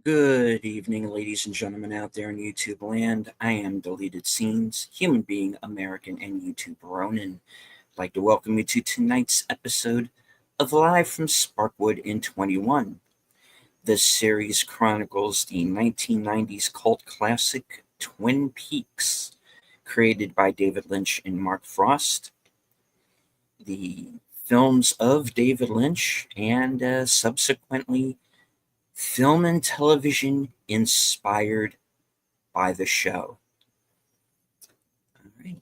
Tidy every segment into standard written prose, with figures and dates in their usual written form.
Good evening, ladies and gentlemen out there in YouTube land. I am Deleted Scenes, human being, American, and YouTube Ronin. I'd like to welcome you to tonight's episode of Live from Sparkwood in 21. This series chronicles the 1990s cult classic Twin Peaks, created by David Lynch and Mark Frost. The films of David Lynch and subsequently film and television inspired by the show. All right.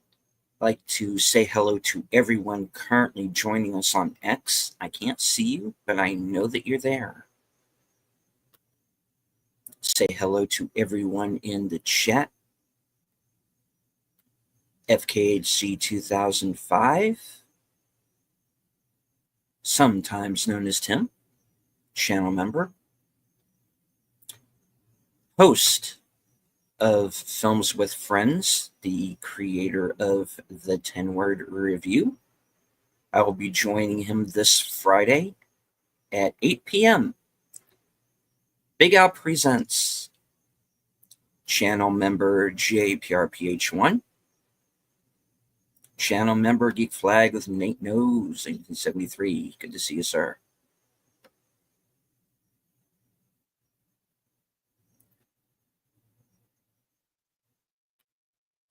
I'd like to say hello to everyone currently joining us on X. I can't see you, but I know that you're there. Say hello to everyone in the chat. FKHC 2005, sometimes known as Tim, channel member. Host of Films with Friends, the creator of the 10-Word Review. I will be joining him this Friday at 8 p.m. Big Al Presents. Channel member JPRPH1. Channel member Geek Flag with Nate Knows, 1973. Good to see you, sir.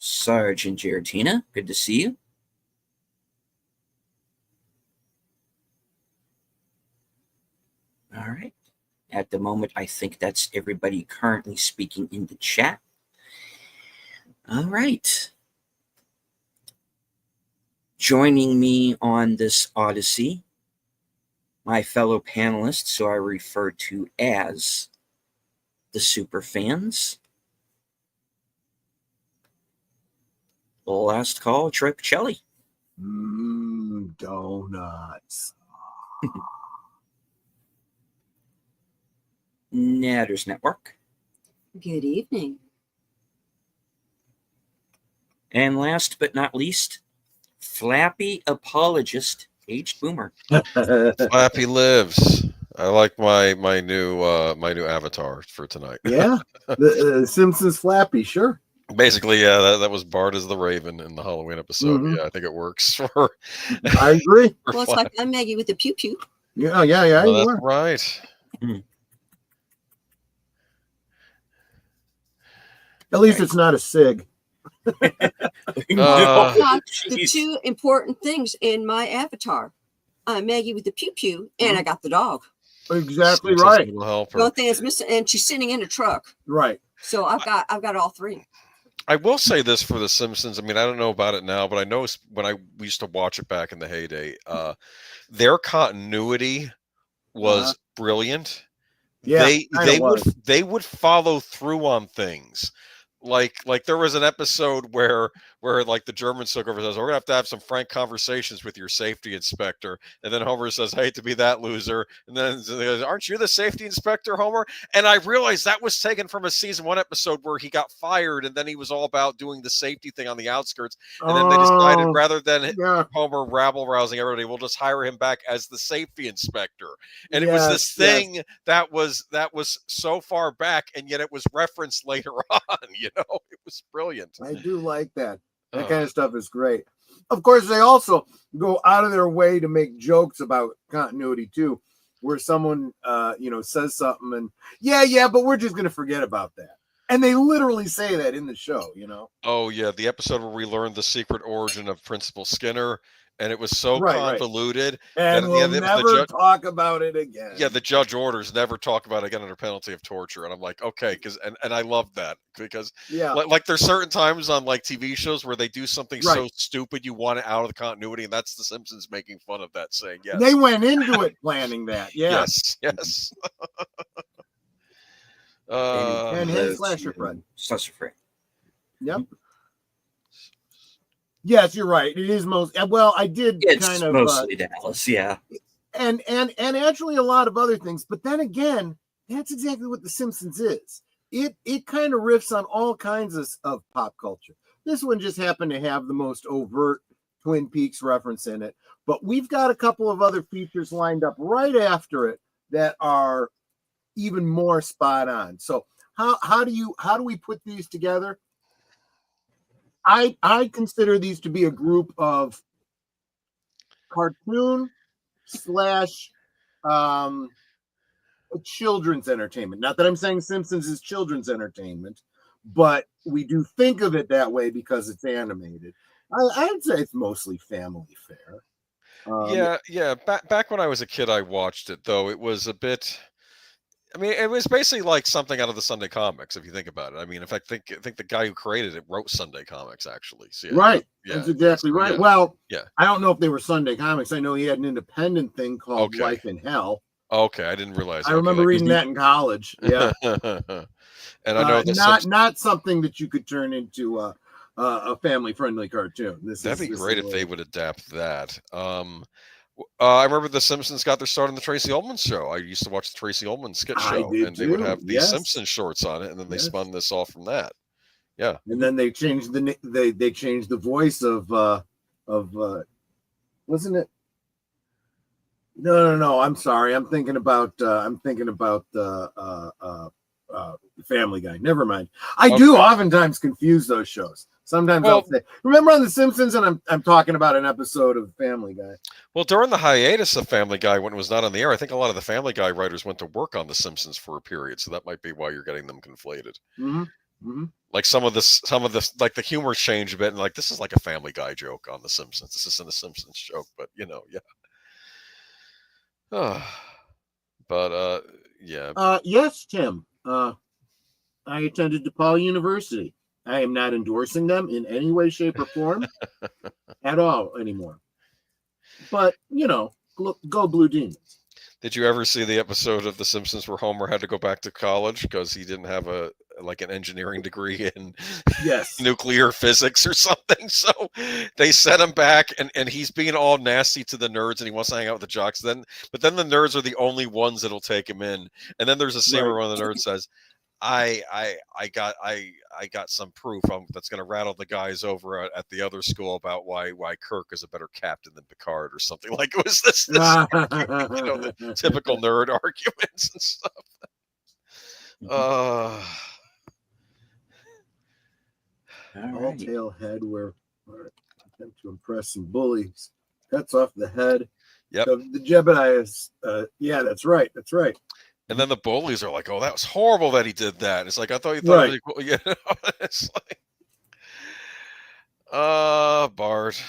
Sergeant Giratina, good to see you. All right. At the moment, I think that's everybody currently speaking in the chat. All right. Joining me on this odyssey, my fellow panelists, who I refer to as the super fans. Last call, Troy Pacelli. Donuts. Natters Network. Good evening. And last but not least, Flappy Apologist, Aged Boomer. Flappy lives. I like my new avatar for tonight. Yeah, the Simpsons Flappy, sure. Basically, yeah, that was Bart as the Raven in the Halloween episode. Mhm. Yeah, I think it works for. I agree. Well, it's like I'm Maggie with the pew pew. Yeah, Well, you that's are. right. At least it's not a SIG. The two important things in my avatar. I'm Maggie with the pew pew, and I got the dog. Exactly Simpsons right. little helper. The only thing is missing, and she's sitting in a truck. Right. So I've got all three. I will say this for The Simpsons. I mean, I don't know about it now, but I know when we used to watch it back in the heyday, their continuity was brilliant. Yeah, they would follow through on things. Like there was an episode where like the German took over and says, we're gonna have to have some frank conversations with your safety inspector, and then Homer says, I hate to be that loser, and then he goes, aren't you the safety inspector, Homer? And I realized that was taken from a season 1 episode where he got fired, and then he was all about doing the safety thing on the outskirts, and then they decided rather than Homer rabble rousing everybody, we'll just hire him back as the safety inspector. And it was this thing that was so far back, and yet it was referenced later on. It was brilliant. I do like that. That kind of stuff is great. Of course, they also go out of their way to make jokes about continuity too, where someone says something and but we're just gonna forget about that. And they literally say that in the show, Oh yeah, the episode where we learned the secret origin of Principal Skinner, and it was so convoluted. And we'll never talk about it again. Yeah, the judge orders never talk about it again under penalty of torture. And I'm like, okay, and I love that because like there's certain times on like TV shows where they do something so stupid you want it out of the continuity, and that's The Simpsons making fun of that, saying yes. They went into it planning that. Yeah. Yes. and his slasher friend. Yep. Yes, you're right. It is I did it's mostly Dallas, yeah. And actually a lot of other things. But then again, that's exactly what The Simpsons is. It kind of riffs on all kinds of pop culture. This one just happened to have the most overt Twin Peaks reference in it. But we've got a couple of other features lined up right after it that are even more spot on. So how do we put these together? I consider these to be a group of cartoon slash children's entertainment. Not that I'm saying Simpsons is children's entertainment, but we do think of it that way because it's animated. I'd say it's mostly family fare. Yeah. Back when I was a kid, I watched it, though. It was a bit. I mean, it was basically like something out of the Sunday comics, if you think about it. I mean, in fact, I think the guy who created it wrote Sunday comics, actually. So, yeah, Right. yeah, That's exactly so, right. yeah, Well, yeah. I don't know if they were Sunday comics. I know he had an independent thing called Okay. Life in Hell. Okay, I didn't realize. I remember reading that in college. Yeah. And I know not something that you could turn into a family friendly cartoon. That'd be great if they would adapt that. I remember the Simpsons got their start on the Tracy Ullman show. I used to watch the Tracy Ullman skit show, and they would have these Simpsons shorts on it, and then they spun this off from that. Yeah, and then they changed they changed the voice of wasn't it? No. I'm sorry. I'm thinking about Family Guy. Never mind. I do oftentimes confuse those shows. Sometimes I'll say, remember on The Simpsons, and I'm talking about an episode of Family Guy. Well, during the hiatus of Family Guy, when it was not on the air, I think a lot of the Family Guy writers went to work on The Simpsons for a period, so that might be why you're getting them conflated. Mm-hmm. Mm-hmm. Like some of this, like the humor changed a bit, and like this is like a Family Guy joke on The Simpsons. This isn't a Simpsons joke, but yeah. But yeah. Yes, Tim. I attended DePaul University. I am not endorsing them in any way, shape, or form at all anymore. But, go Blue Demons. Did you ever see the episode of The Simpsons where Homer had to go back to college because he didn't have an engineering degree in nuclear physics or something? So they sent him back, and he's being all nasty to the nerds, and he wants to hang out with the jocks. But then the nerds are the only ones that'll take him in. And then there's a scene where one of the nerds says, I got some proof that's going to rattle the guys over at the other school about why Kirk is a better captain than Picard or something. Like it was this argument, the typical nerd arguments and stuff. All tail head where attempt to impress some bullies. Cuts off the head. Yep. The Jebediah is that's right. And then the bullies are like, "Oh, that was horrible that he did that." It's like, I thought you thought it was cool. It's like, Bart.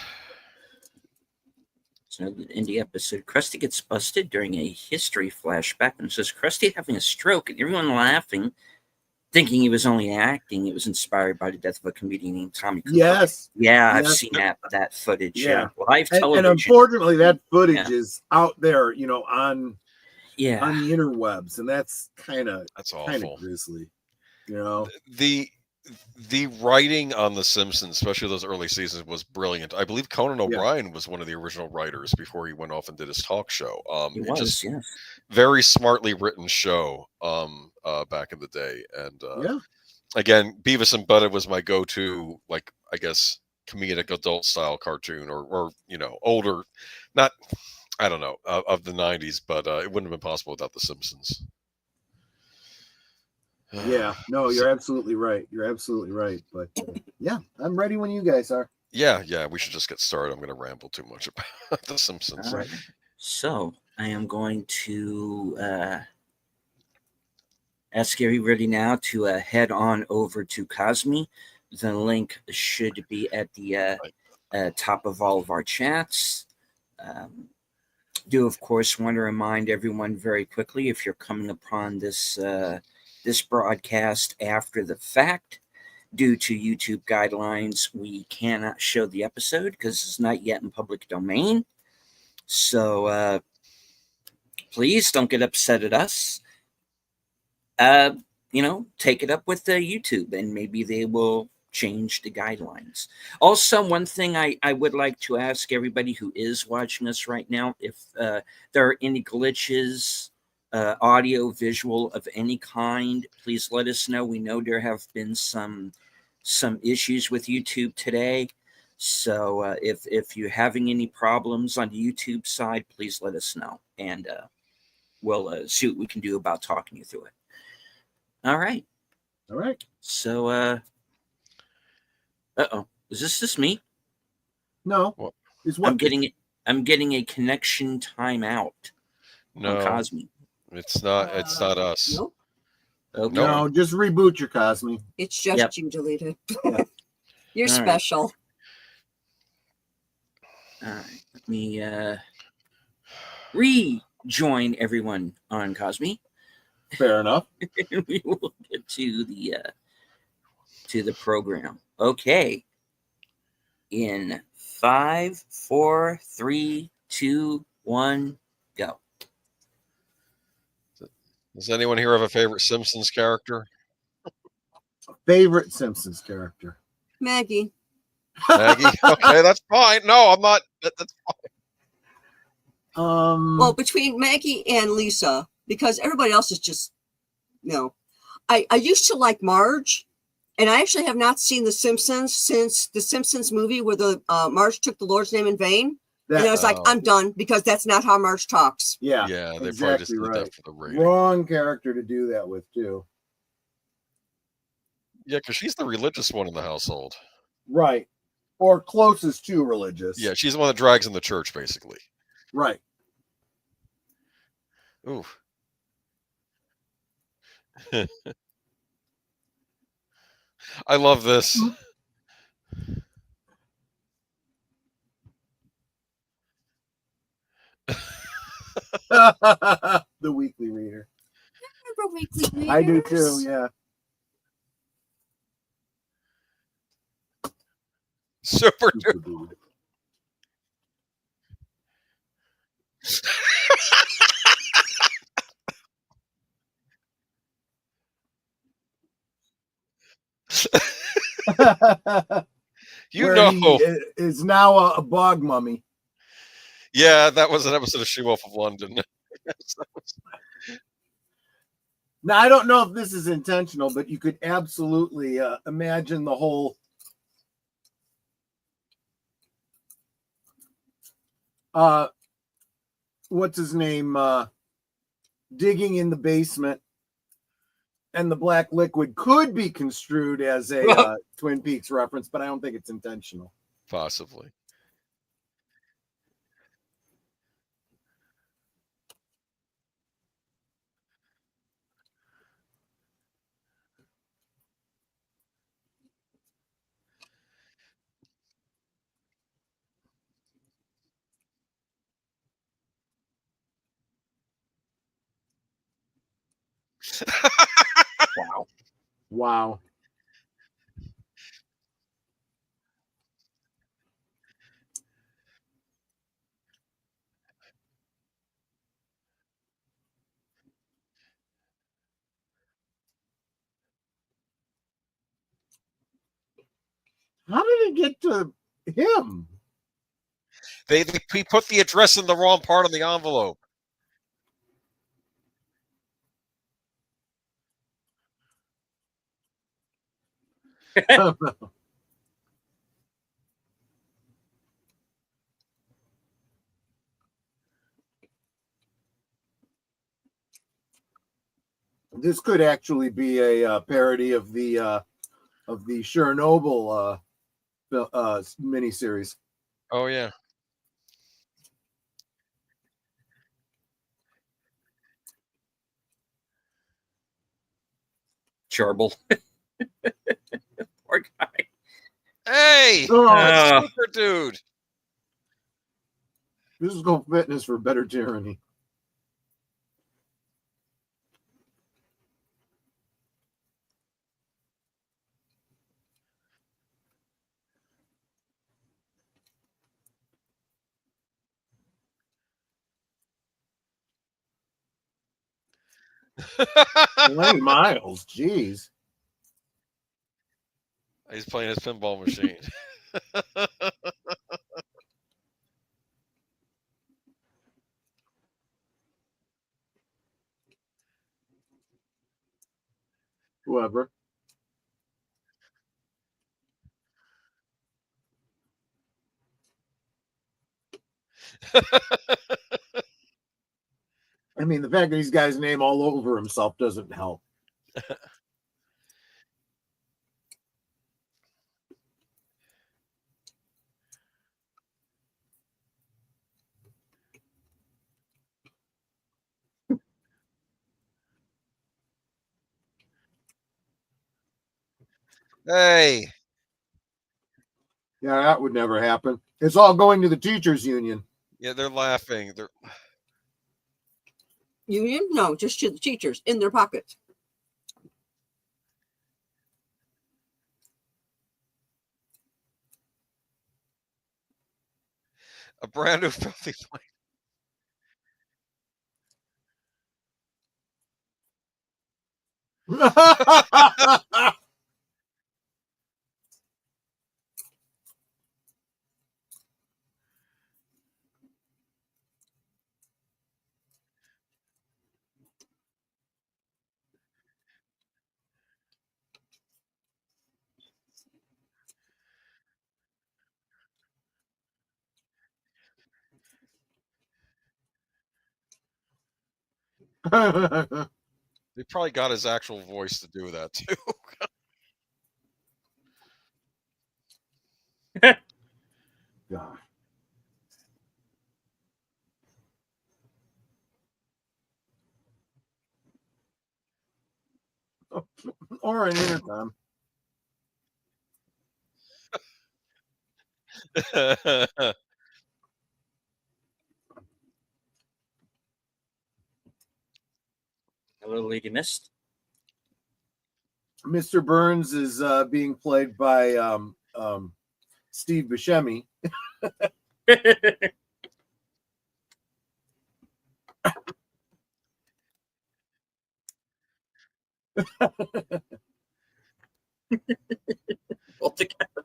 So in the episode, Krusty gets busted during a history flashback and says Krusty having a stroke, and everyone laughing, thinking he was only acting. It was inspired by the death of a comedian named Tommy Cooper. Yes. Yeah, I've seen that footage. Yeah. Live television. And unfortunately, that footage is out there, on the interwebs, and that's kind of grisly. The writing on The Simpsons, especially those early seasons, was brilliant. I believe Conan O'Brien was one of the original writers before he went off and did his talk show. Very smartly written show back in the day. And again, Beavis and Butthead was my go-to, like, I guess, comedic adult style cartoon or older, not, I don't know, of the 90s, but it wouldn't have been possible without The Simpsons. Yeah, no, you're absolutely right. But yeah, I'm ready when you guys are. Yeah, we should just get started. I'm going to ramble too much about The Simpsons. All right. So I am going to ask everybody now to head on over to Cosme. The link should be at the top of all of our chats. Do, of course, want to remind everyone very quickly, if you're coming upon this broadcast after the fact, due to YouTube guidelines, we cannot show the episode because it's not yet in public domain. So please don't get upset at us. Take it up with YouTube, and maybe they will change the guidelines. Also, one thing I would like to ask everybody who is watching us right now, if there are any glitches, audio, visual of any kind, please let us know. We know there have been some issues with YouTube today. So if you're having any problems on the YouTube side, please let us know. And we'll see what we can do about talking you through it. All right. All right. So, is this just me? No. What? Is what? I'm getting a connection timeout on No, Cosme. it's not. It's not us. Nope. Okay. No, just reboot your Cosme. It's just Yep. you deleted. Yeah. You're All right. special. All right. Let me rejoin everyone on Cosme. Fair enough. And we will get to the program. Okay. In 5, 4, 3, 2, 1, go. Does anyone here have a favorite Simpsons character? Favorite Simpsons character? Maggie. Maggie. Okay, that's fine. No, I'm not. That's Well, between Maggie and Lisa, because everybody else is just no. I used to like Marge, and I actually have not seen The Simpsons since the Simpsons movie where the Marge took the Lord's name in vain. And I was like, I'm done, because that's not how Marge talks. Yeah. Yeah, they exactly probably just did right. that for the rating. Wrong character to do that with, too. Yeah, because she's the religious one in the household. Right. Or closest to religious. Yeah, she's the one that drags in the church, basically. Right. Ooh. I love this. The Weekly Reader. Remember Weekly I do Readers? too, yeah. Super Super dude. You Where know. he is now a bog mummy. Yeah, that was an episode of She-Wolf of London. Now, I don't know if this is intentional, but you could absolutely imagine the whole what's his name digging in the basement, and the black liquid could be construed as a Twin Peaks reference, but I don't think it's intentional. Possibly. Wow. Wow. How did it get to him? They put the address in the wrong part of the envelope. This could actually be a parody of the Chernobyl miniseries. Oh yeah. Charble. Poor guy. Hey, Oh, that's super dude. physical fitness for better tyranny. Glenn Miles, jeez. He's playing his pinball machine. Whoever. I mean, the fact that he's got his name all over himself doesn't help. Hey, Yeah, that would never happen. It's all going to the teachers union. yeah, they're laughing. They're Union? No, just to the teachers in their pockets. a brand new filthy plane. They probably got his actual voice to do that too. God. Or an intercom. Hello, Lady Mist. Mr. Burns is being played by Steve Buscemi. Altogether.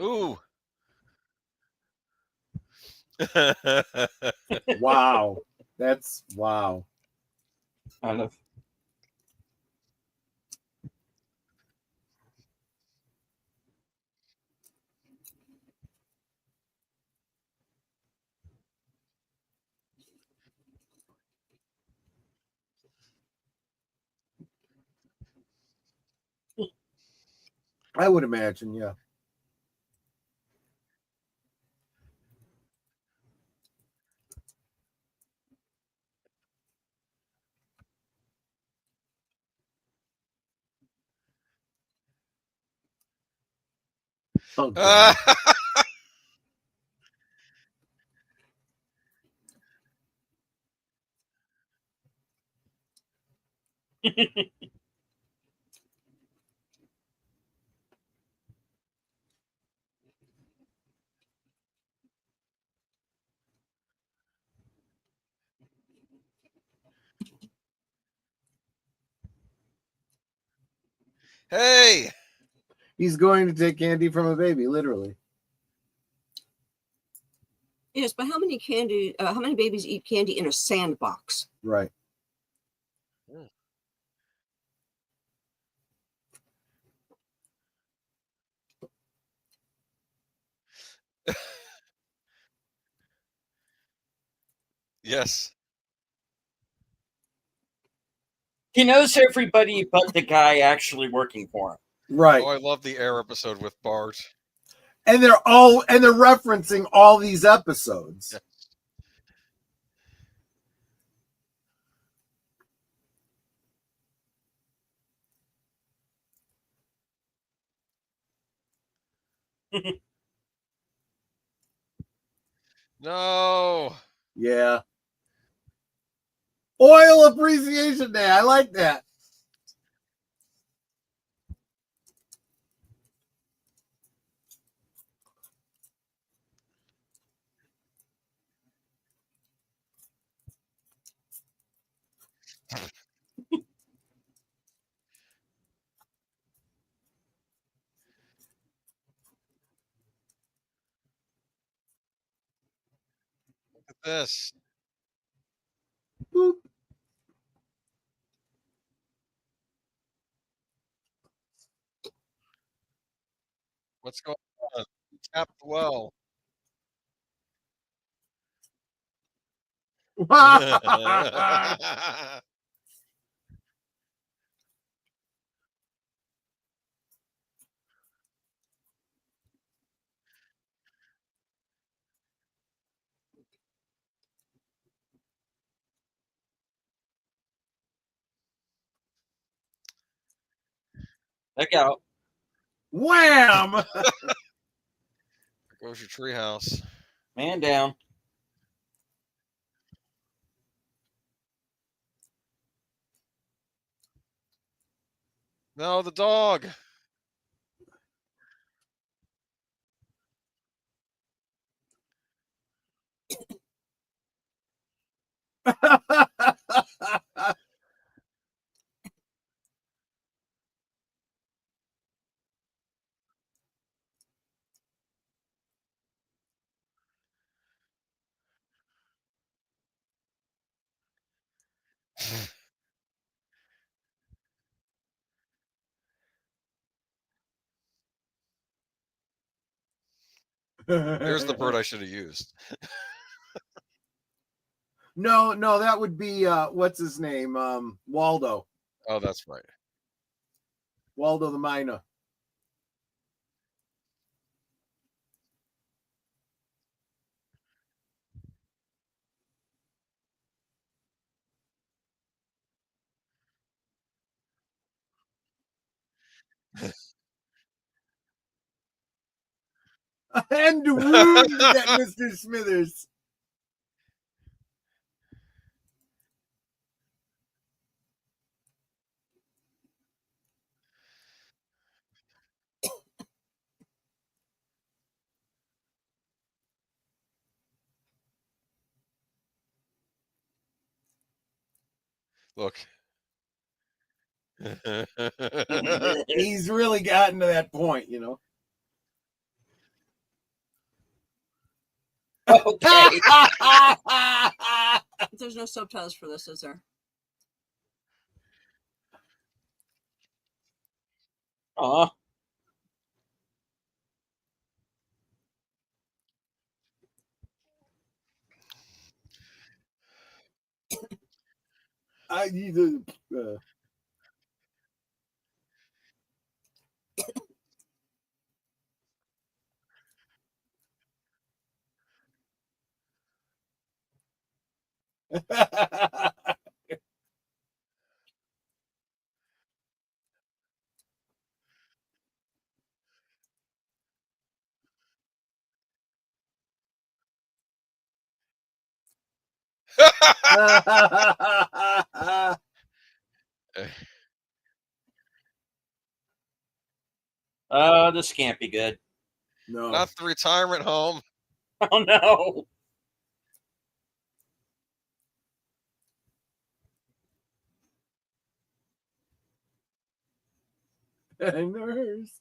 Ooh. Wow. That's wow. I love. I would imagine, yeah. Oh, God. Hey, He's going to take candy from a baby, literally. Yes, but how many babies eat candy in a sandbox? Right. yes. He knows everybody but the guy actually working for him. Right. Oh, I love the Air episode with Bart. And they're referencing all these episodes. No. Yeah. Oil Appreciation Day. I like that. this? Boop. What's going on? Tap the well. Look out. Wham! There goes your treehouse. Man down. No, the dog. There's the bird I should have used. No, that would be what's his name? Waldo. Oh, that's right. Waldo the Miner. And wound that Mr. Smithers. Look. He's really gotten to that point, you know. Okay. There's no subtitles for this, is there? Aw. This can't be good. No. Not the retirement home. Oh no.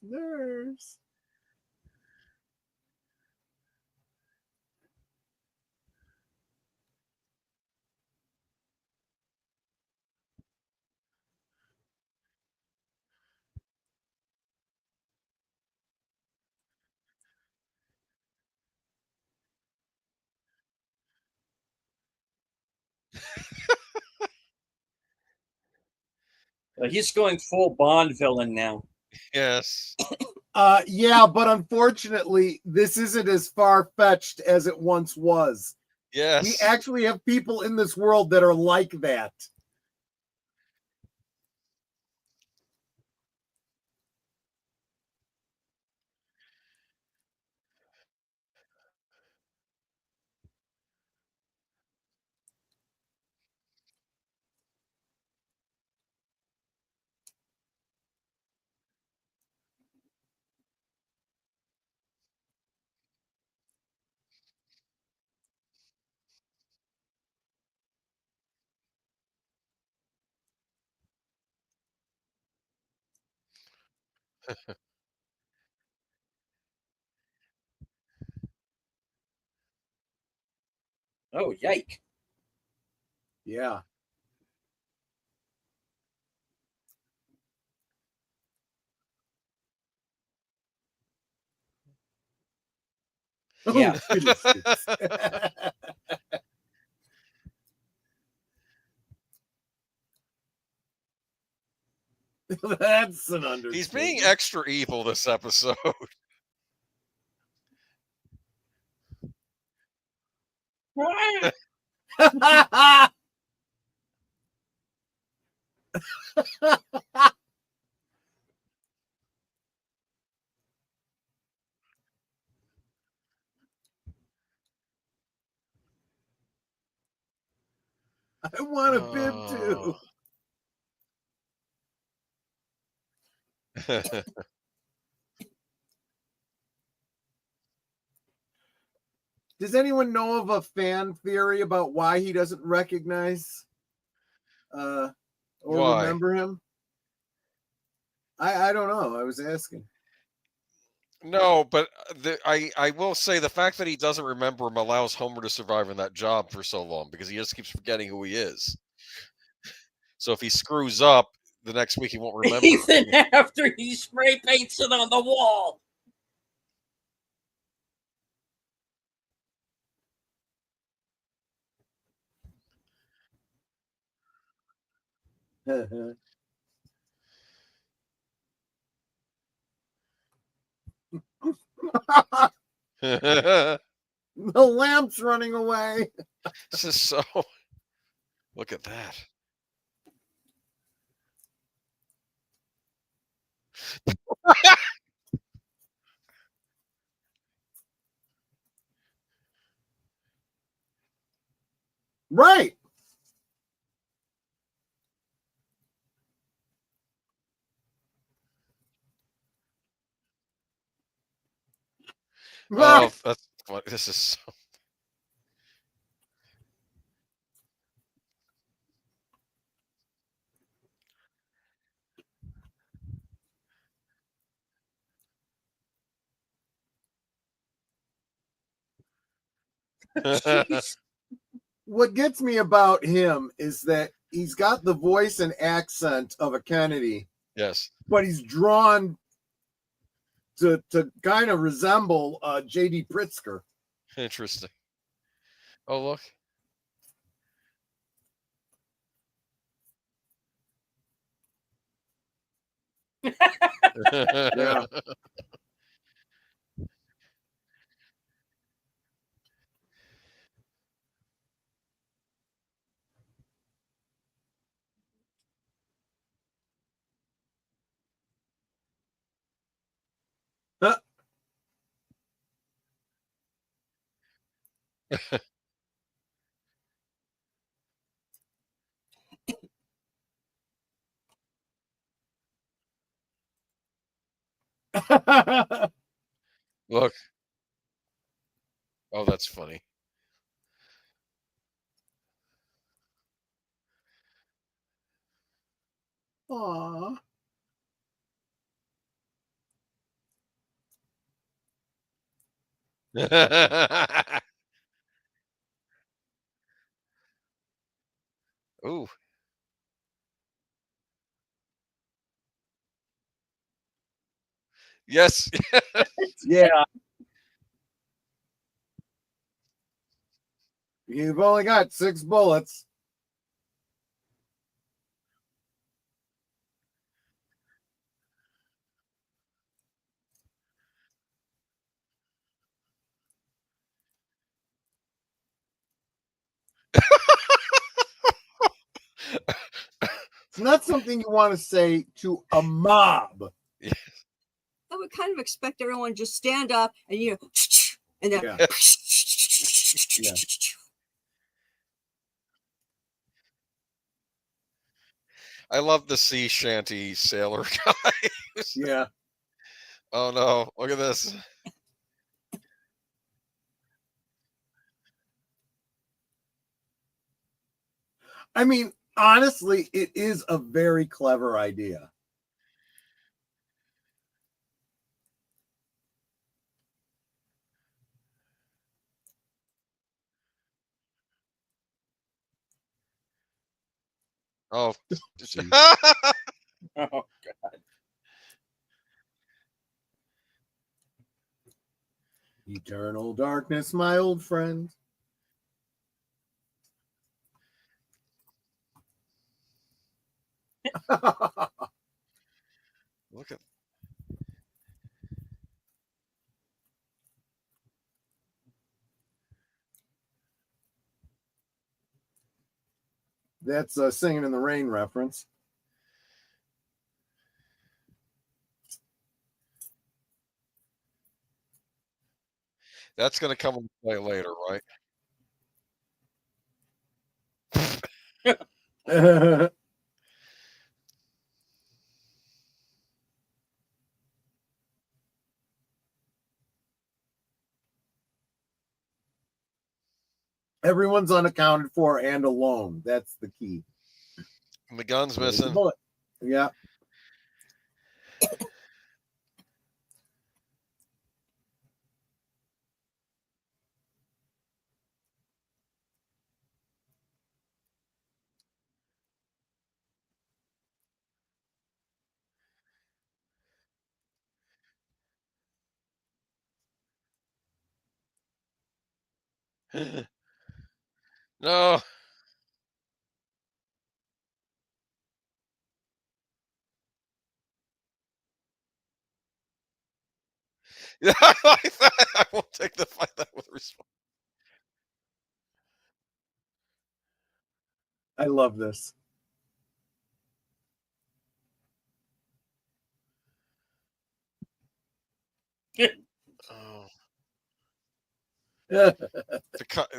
Nurse. He's going full Bond villain now. Yes. Yeah, but unfortunately, this isn't as far fetched as it once was. Yes. We actually have people in this world that are like that. Oh, yike. Yeah. Yeah. Oh, goodness. That's an understatement. He's being extra evil this episode. I want a bib too. Does anyone know of a fan theory about why he doesn't recognize or Why? remember him? I don't know. I was asking. No, but I will say the fact that he doesn't remember him allows Homer to survive in that job for so long because he just keeps forgetting who he is. So if he screws up, the next week he won't remember. Even after he spray paints it on the wall. The lamp's running away. This is so. Look at that. Right. Oh, that's what this is. So... Jeez. What gets me about him is that he's got the voice and accent of a Kennedy, Yes. but he's drawn to kind of resemble J.D. Pritzker. Interesting. Oh, look. Yeah. Look. Oh, that's funny. Aww. Ooh. Yes. Yeah. You've only got 6 bullets. It's not something you want to say to a mob. I would kind of expect everyone to just stand up and and then Yeah. Yeah. I love the sea shanty sailor guy. Yeah. Oh no! Look at this. I mean, honestly, it is a very clever idea. Oh. See. Oh, Eternal darkness, my old friend. Look at That's a Singing in the Rain reference. that's going to come into play later, right? Everyone's unaccounted for and alone. That's the key. And the gun's There's the missing. bullet. Yeah. No. Yeah, I like that. I won't take the fight that with respect. I love this. Oh. Yeah.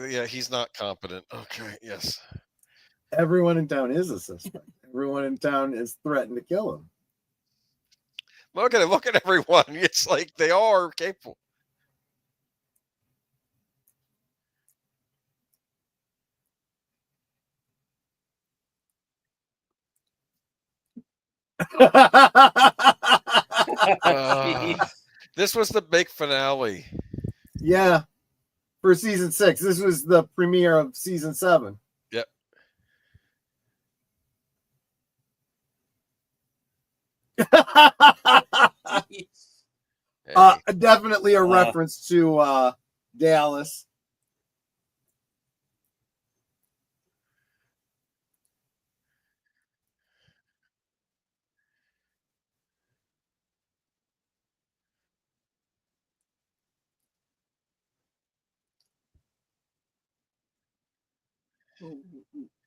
Yeah, he's not competent. Okay, yes. Everyone in town is a suspect. Everyone in town is threatened to kill him. Look at it. Look at everyone. It's like they are capable. This was the big finale. Yeah. For season 6. This was the premiere of season 7. Yep. Hey. Definitely a reference to Dallas.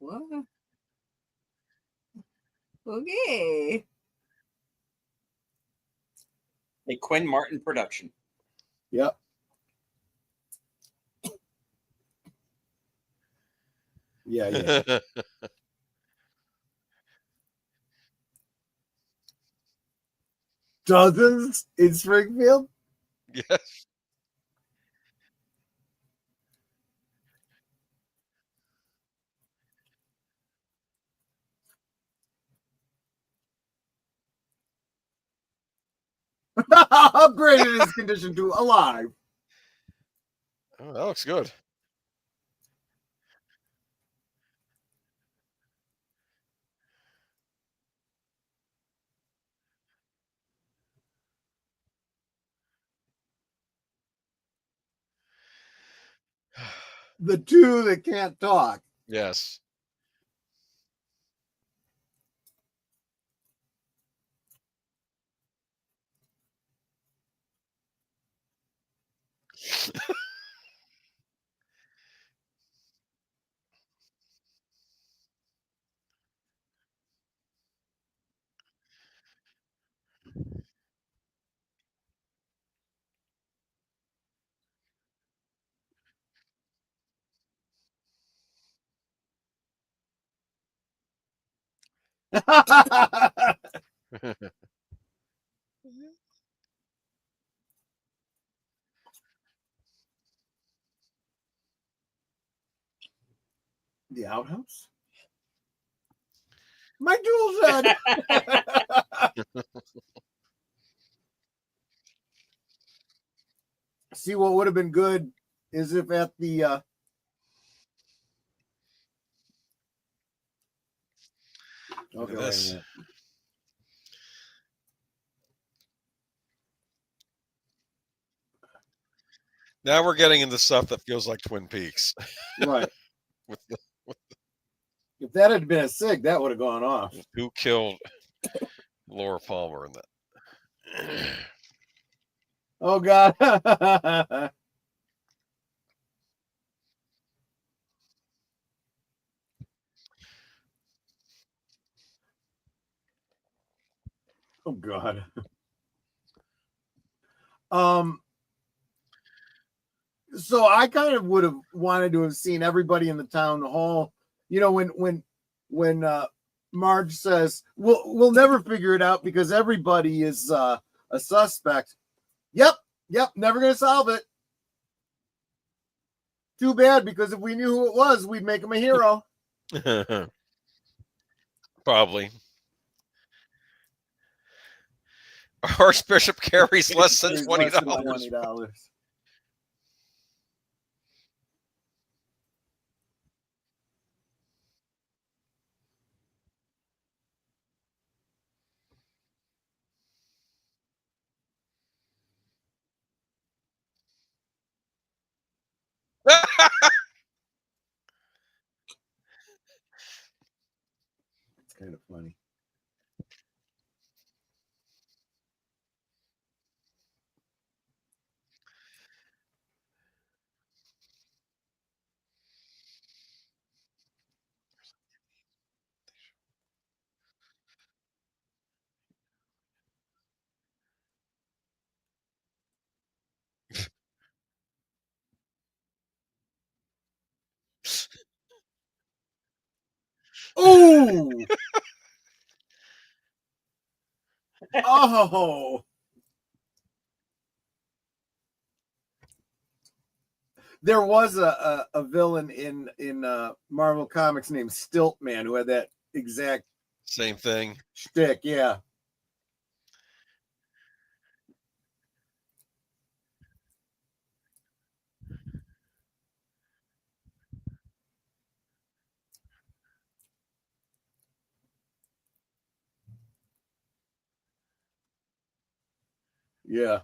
What? Okay. a Quinn Martin production. Yep. Yeah. Dozens in Springfield? Yes. Upgraded his condition to alive. Oh, that looks good. The two that can't talk. Yes. The outhouse? My tool shed. See, what would have been good is if at the Look Okay, at wait a this. minute. Now we're getting into stuff that feels like Twin Peaks. Right. with, the, with If that had been a SIG, that would have gone off. who killed Laura Palmer in that. Oh God. Oh God. So I kind of would have wanted to have seen everybody in the town hall. You know, when Marge says, "We'll never figure it out because everybody is a suspect." Yep, never gonna solve it. Too bad, because if we knew who it was, we'd make him a hero. Probably. Archbishop carries less than $20. $20. It's kind of funny. Ooh. Oh. There was a villain in Marvel Comics named Stiltman who had that exact Same thing. shtick. Yeah. Yeah.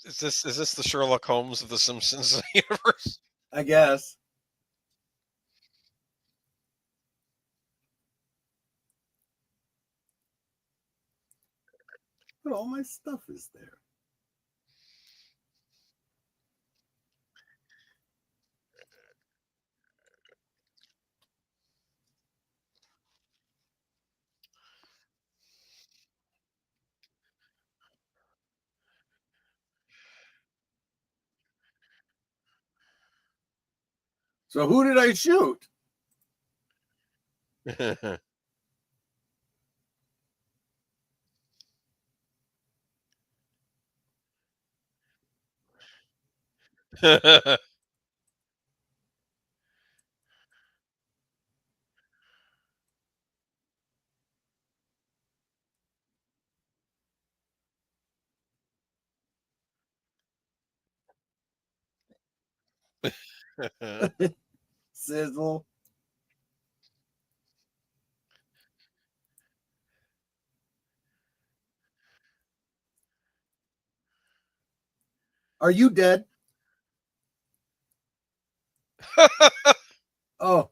Is this the Sherlock Holmes of the Simpsons universe? I guess. But all my stuff is there. So who did I shoot? Sizzle. Are you dead? Oh.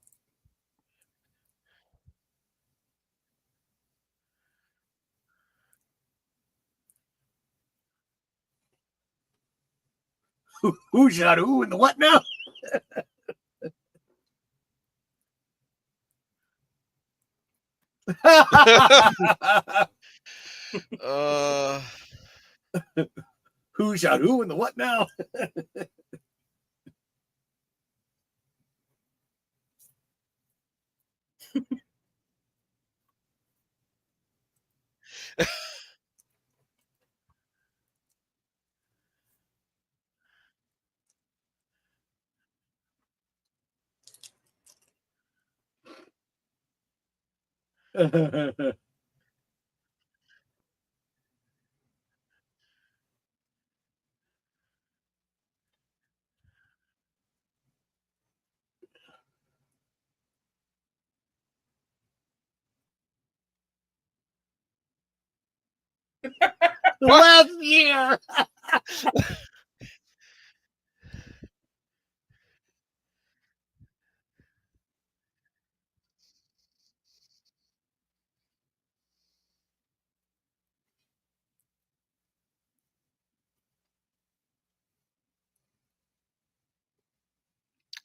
Who shot who and the what now? Who shot who and the what now? Last year.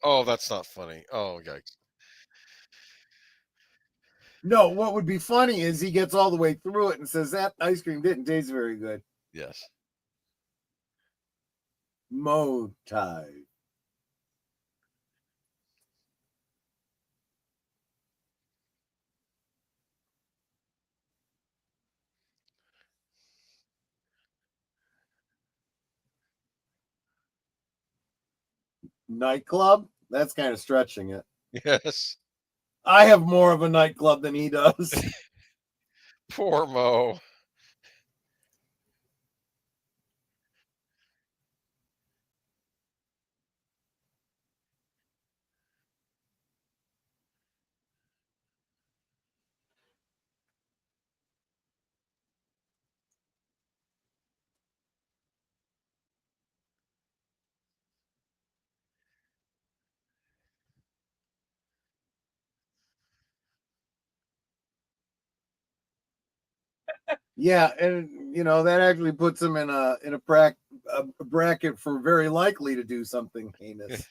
Oh, that's not funny. Oh, yikes. No, what would be funny is he gets all the way through it and says that ice cream didn't taste very good. Yes. Mo tie. Nightclub? That's kind of stretching it. Yes. I have more of a nightclub than he does. Poor Mo. Yeah, and that actually puts him in a bracket for very likely to do something heinous.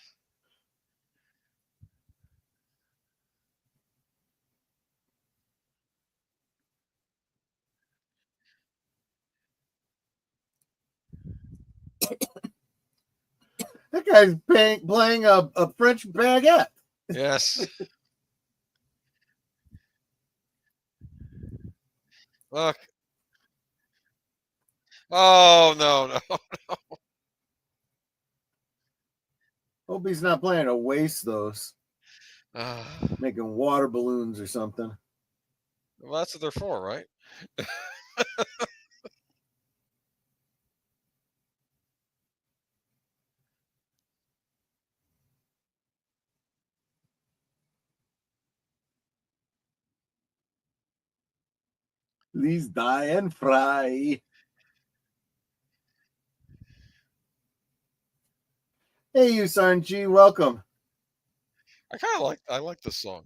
That guy's playing a French baguette. Yes. Look. Oh, no, no. Hope he's not planning to waste those, Ah, making water balloons or something. well, that's what they're for, right? Please die and fry. Hey, you Sanji, welcome. I like this song.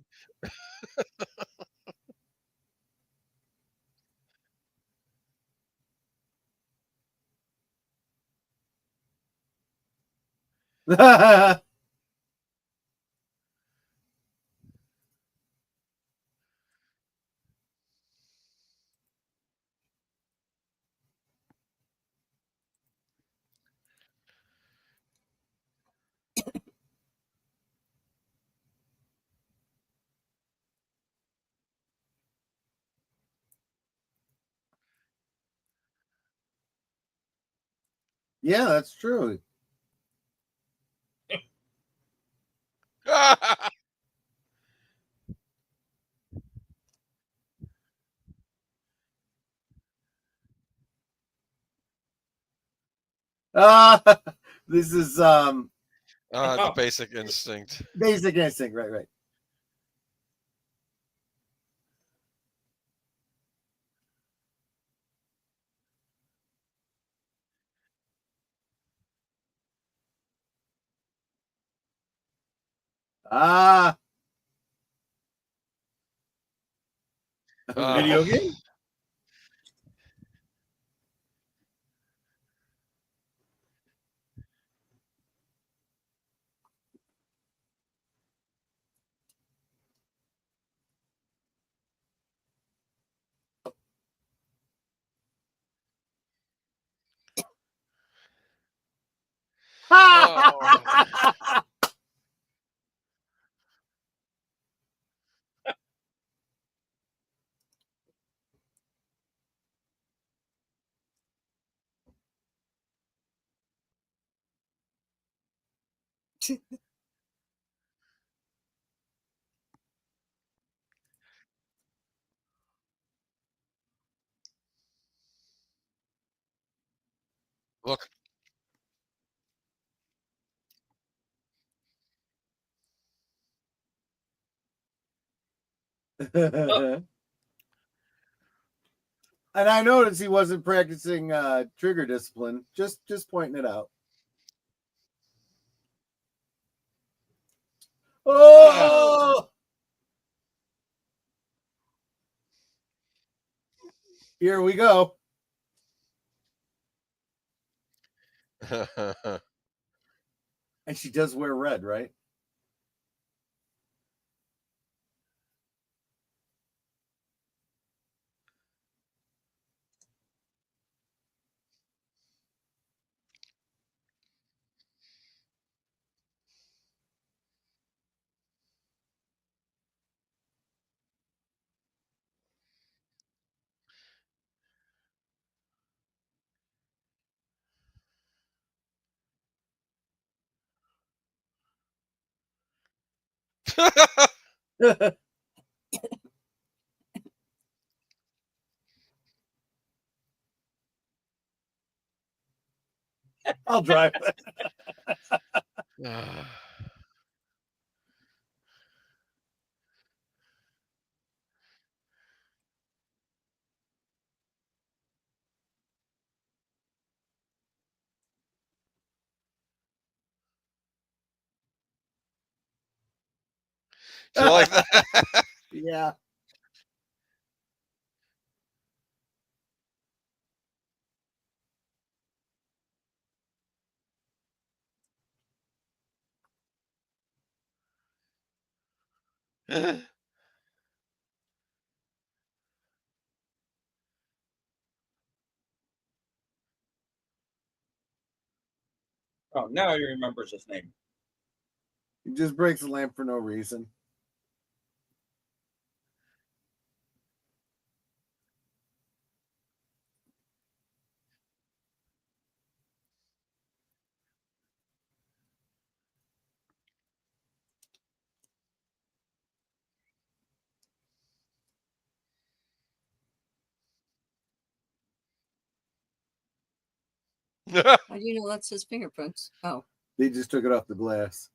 Yeah, that's true. Uh, this is The basic instinct. basic instinct, right. Ah, a video game? Oh. And I noticed he wasn't practicing trigger discipline. Just pointing it out. Oh! Here we go. And she does wear red, right? I'll drive. Do you like that? Yeah. Oh, now he remembers his name. He just breaks the lamp for no reason. How do you know that's his fingerprints? Oh. They just took it off the glass.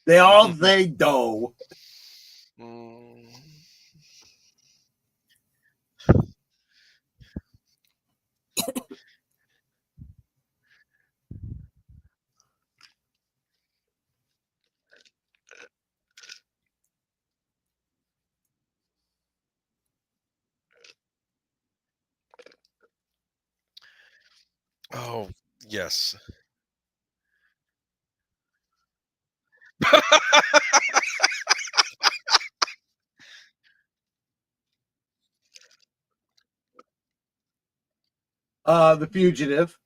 They do. Oh, yes. The Fugitive.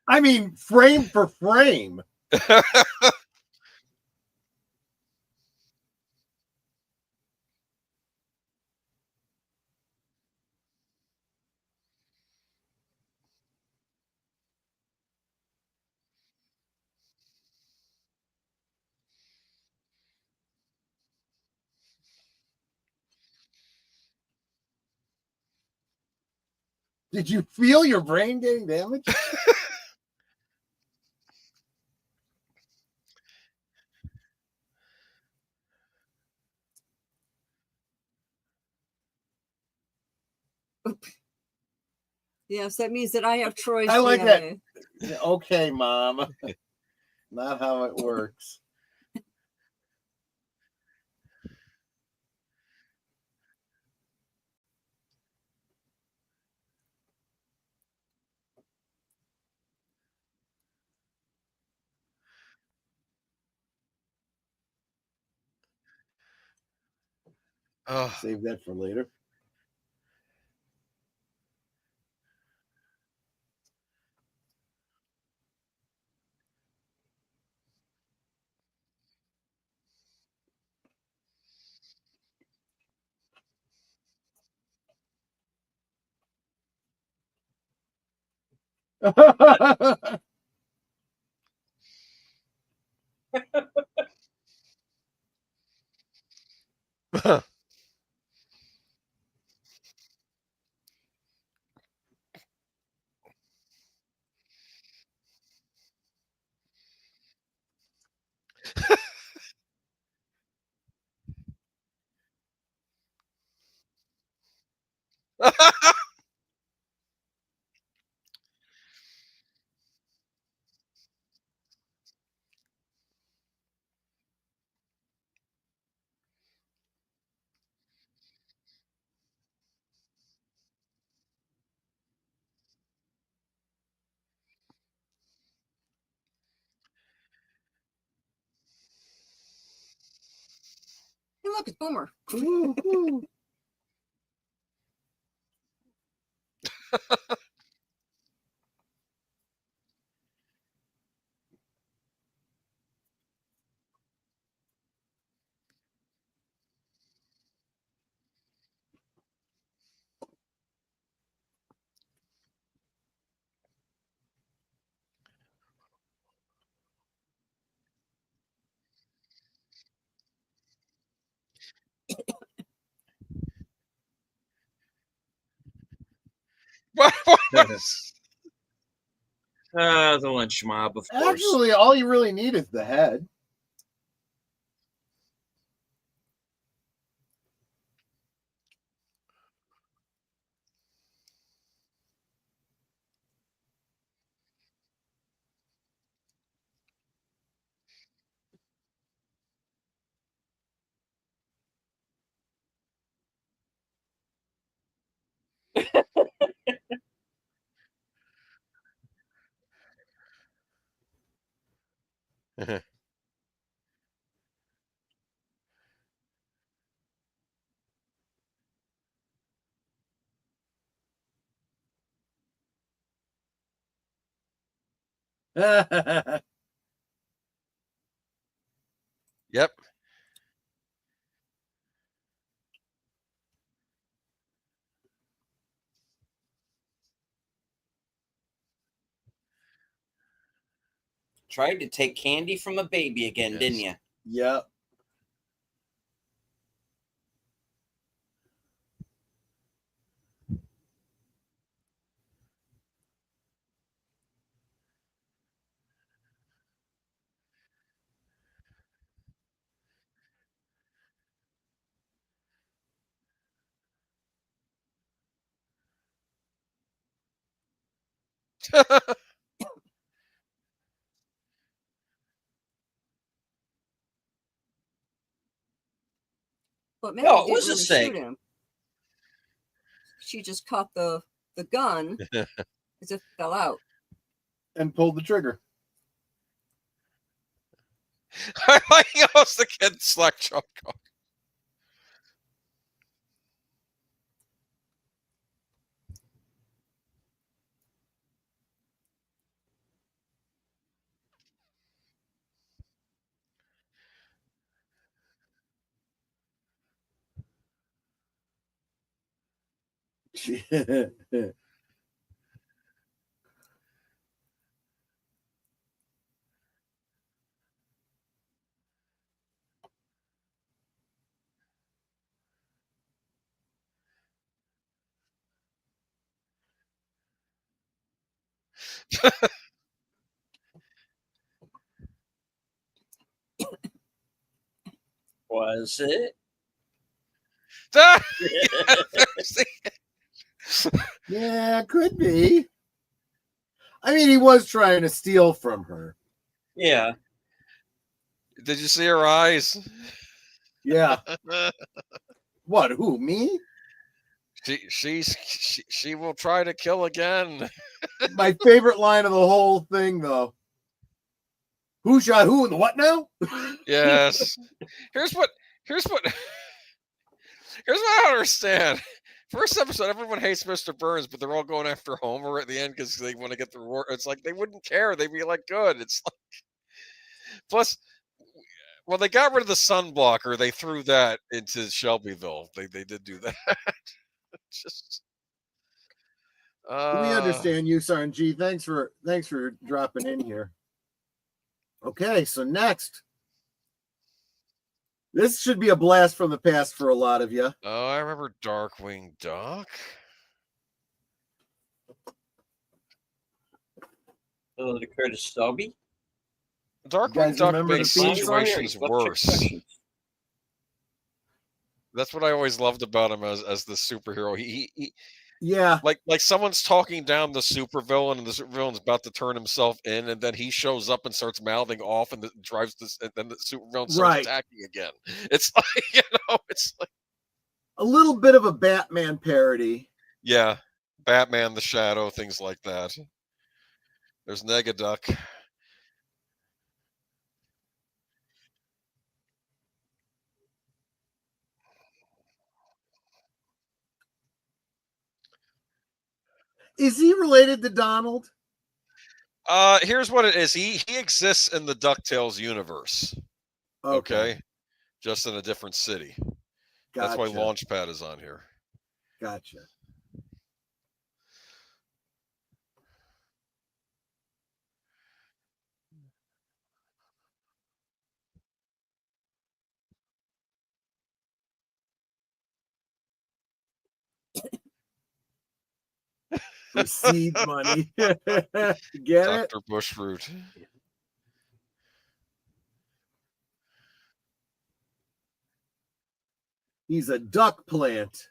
I mean, frame for frame. Did you feel your brain getting damaged? Yes, that means that I have Troy's I like DNA. that. Okay, Mom. Not how it works. Oh. Save that for later. Hey, look, it's Boomer. Woo-hoo. was- The lunch mob, of course. Actually, all you really need is the head. Yep. Tried to take candy from a baby again, Yes. didn't you? Yep. But No, Maggie it was didn't a really snake. shoot him. She just caught the gun as it fell out. And pulled the trigger. I like how the kid slack chalk. Was it? Yeah, could be. I mean, he was trying to steal from her. Yeah. Did you see her eyes? Yeah. What? Who? Me? She will try to kill again. My favorite line of the whole thing, though. Who shot who and what now? Yes. Here's what here's what I don't understand. First episode, everyone hates Mr. Burns, but they're all going after Homer at the end because they want to get the reward. It's like they wouldn't care. They'd be like, good. It's like plus well, they got rid of the sun blocker. They threw that into Shelbyville. They did do that. Just We understand you, Sanji. Thanks for dropping in here. Okay, so next. This should be a blast from the past for a lot of you. Oh, I remember Darkwing Duck. Hello to Curtis Stubby. Darkwing guys Duck remember makes the theme song? situations What's your worse. questions? That's what I always loved about him as the superhero. He Yeah, like someone's talking down the supervillain, and the supervillain's about to turn himself in, and then he shows up and starts mouthing off, and drives this, and then the supervillain starts right. attacking again. It's like it's like A little bit of a Batman parody. yeah, Batman, the Shadow, things like that. There's Negaduck. Is he related to Donald? Here's what it is. He exists in the DuckTales universe. Okay. Just in a different city. That's why Gotcha. Launchpad is on here. Gotcha. For seed money. Get it? Dr. Bushroot. He's a duck plant.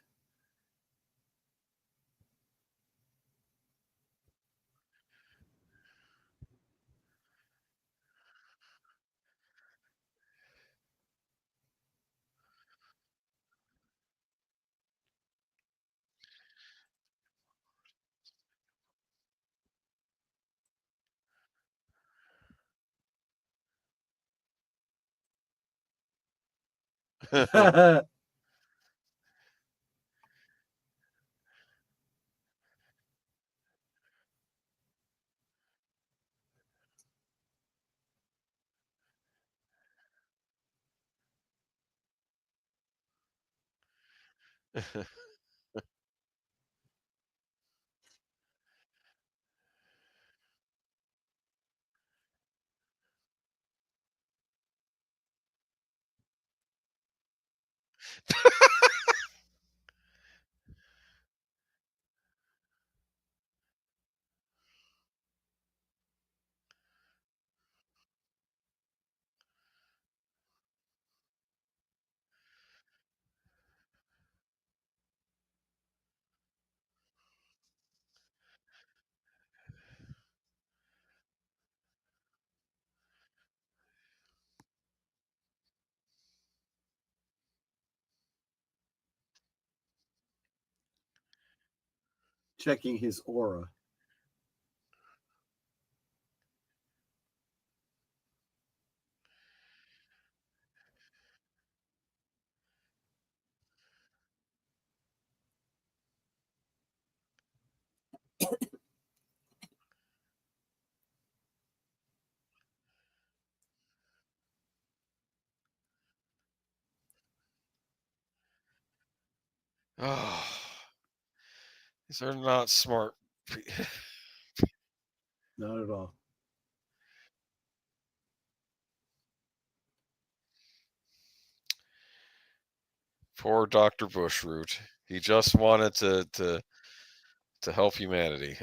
Checking his aura. Oh, these are not smart. Not at all. Poor Dr. Bushroot. He just wanted to help humanity.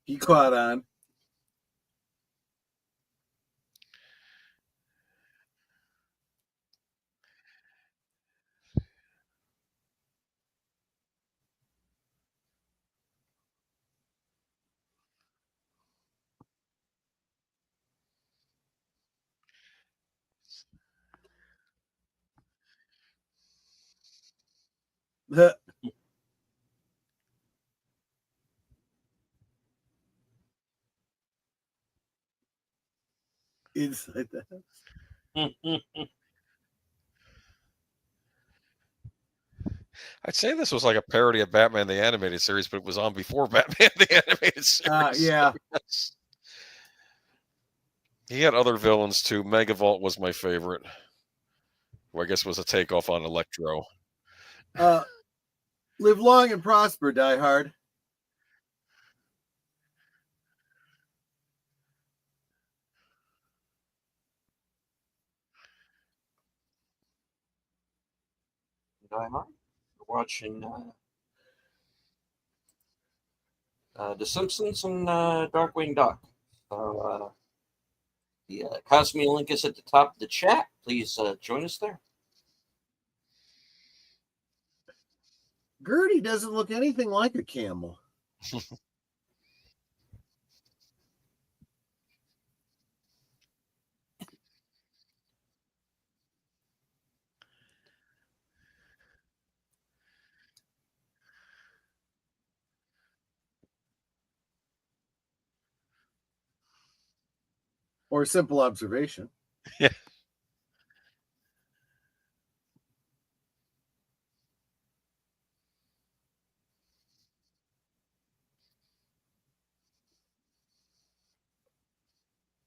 He caught on. Inside the house. I'd say this was like a parody of Batman the Animated Series, but it was on before Batman the Animated Series. Yeah. Yes. He had other villains too. Megavolt was my favorite, who I guess was a takeoff on Electro. Live long and prosper, Die Hard. Die Hard. We're watching The Simpsons and Darkwing Duck. So the Cosme link is at the top of the chat. Please join us there. Gertie doesn't look anything like a camel. Or a simple observation. Yeah.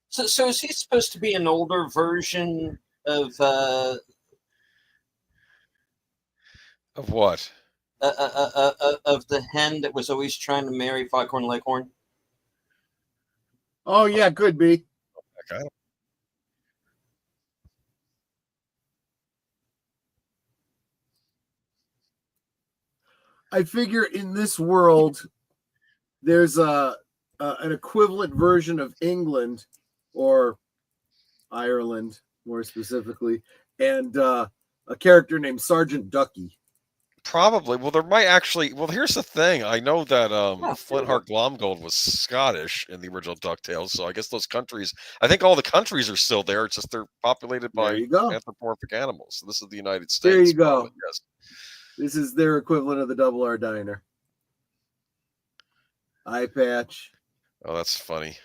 So is he supposed to be an older version of what? Of the hen that was always trying to marry Foghorn Leghorn? Oh yeah, could be. Okay. I figure in this world, there's an equivalent version of England or Ireland, more specifically, and a character named Sergeant Ducky. Probably. Well, there might actually. Well, here's the thing. I know that Oh, Flintheart Glomgold was Scottish in the original DuckTales, so I guess those countries. I think all the countries are still there. It's just they're populated There by you go. anthropomorphic animals. So this is the United States. There you go. Probably, yes. This is their equivalent of the Double R Diner. Eye patch. Oh, that's funny.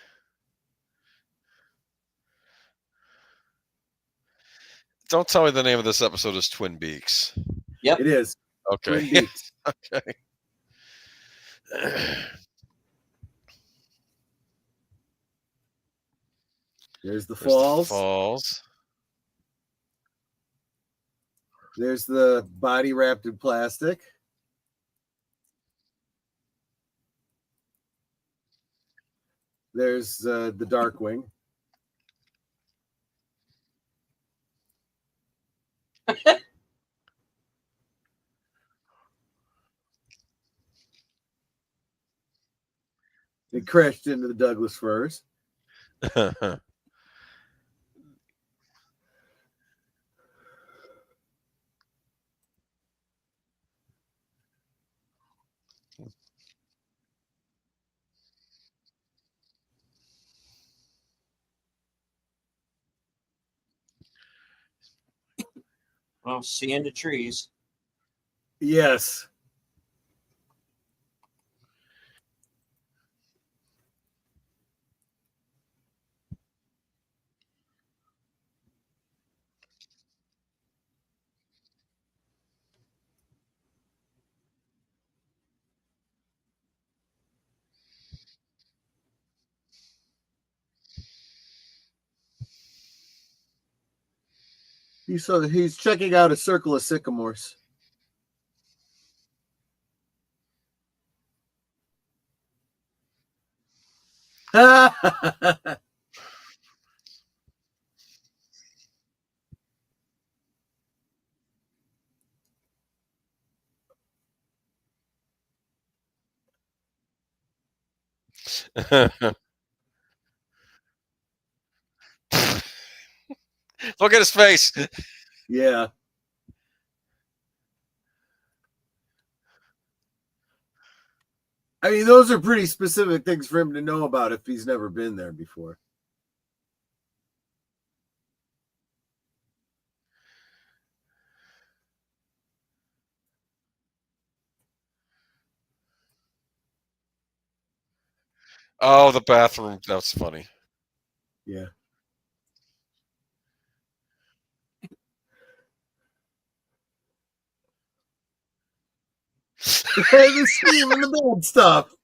Don't tell me the name of this episode is Twin Beaks. Yep. It is. Okay. Twin Beaks. Okay. There's the There's falls. the falls. There's the body wrapped in plastic. There's the Darkwing. It crashed into the Douglas firs. Well, seeing the trees. Yes. He's checking out a circle of sycamores. Look at his face. Yeah. I mean, those are pretty specific things for him to know about if he's never been there before. Oh, the bathroom. That's funny. Yeah. The steam and the bad stuff.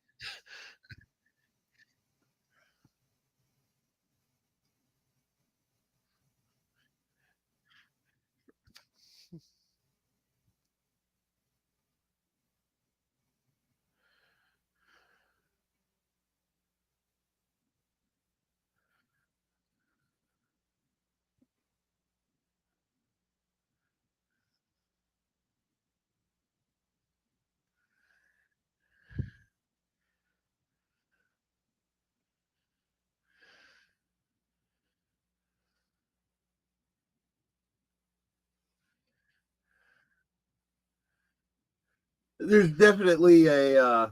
There's definitely a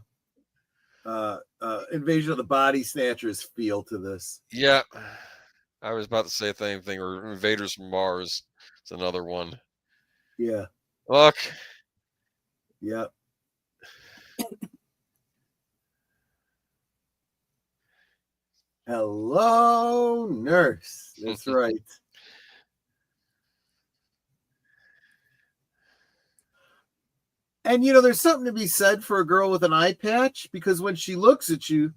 Invasion of the Body Snatchers feel to this. Yeah, I was about to say the same thing. Or Invaders from Mars. It's another one. Yeah. Look. Yep. Hello, nurse. That's right. And there's something to be said for a girl with an eye patch, because when she looks at you,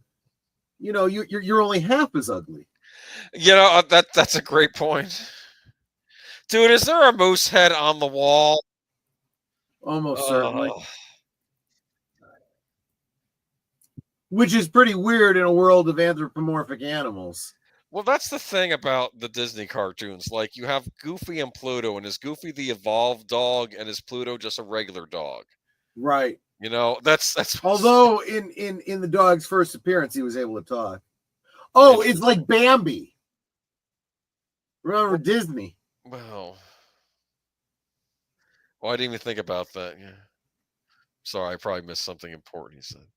you're only half as ugly. That's a great point. Dude, is there a moose head on the wall? Almost certainly. Which is pretty weird in a world of anthropomorphic animals. Well, that's the thing about the Disney cartoons. Like, you have Goofy and Pluto, and is Goofy the evolved dog, and is Pluto just a regular dog? Right. That's. Although in the dog's first appearance, he was able to talk. Oh, it's like Bambi. Remember Disney? Well, I didn't even think about that. Yeah. Sorry, I probably missed something important he said.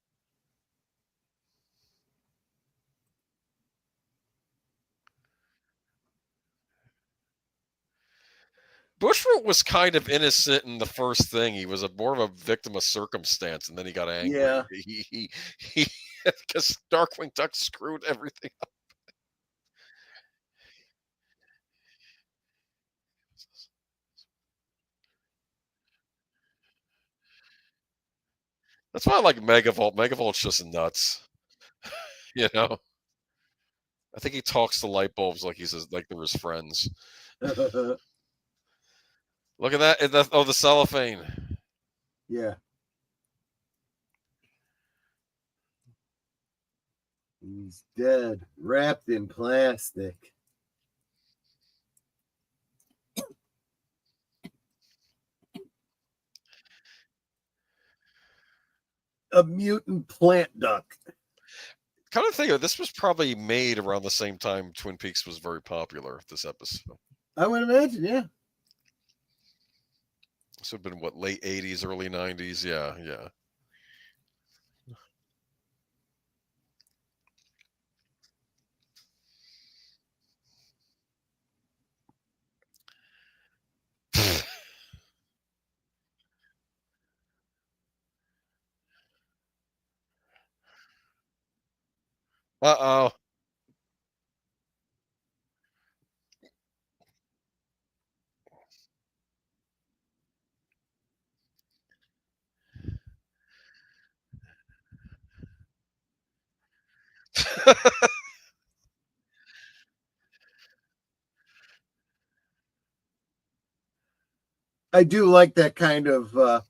Bushroot was kind of innocent in the first thing. He was more of a victim of circumstance, and then he got angry. Yeah. He because Darkwing Duck screwed everything up. That's why I like Megavolt. Megavolt's just nuts. I think he talks to light bulbs like they're his friends. Look at that! Oh, the cellophane. Yeah. He's dead, wrapped in plastic. A mutant plant duck. Kind of think of this was probably made around the same time Twin Peaks was very popular. This episode, I would imagine, yeah. this would have been what, late '80s, early '90s. Yeah, yeah. Uh-oh. I do like that kind of a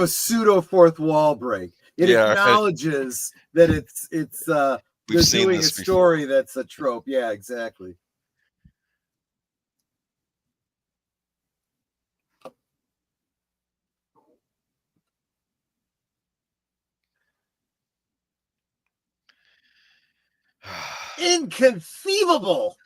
pseudo fourth wall break. It Yeah. acknowledges that it's We've they're seen doing a this before. story that's a trope. Yeah, exactly. Inconceivable.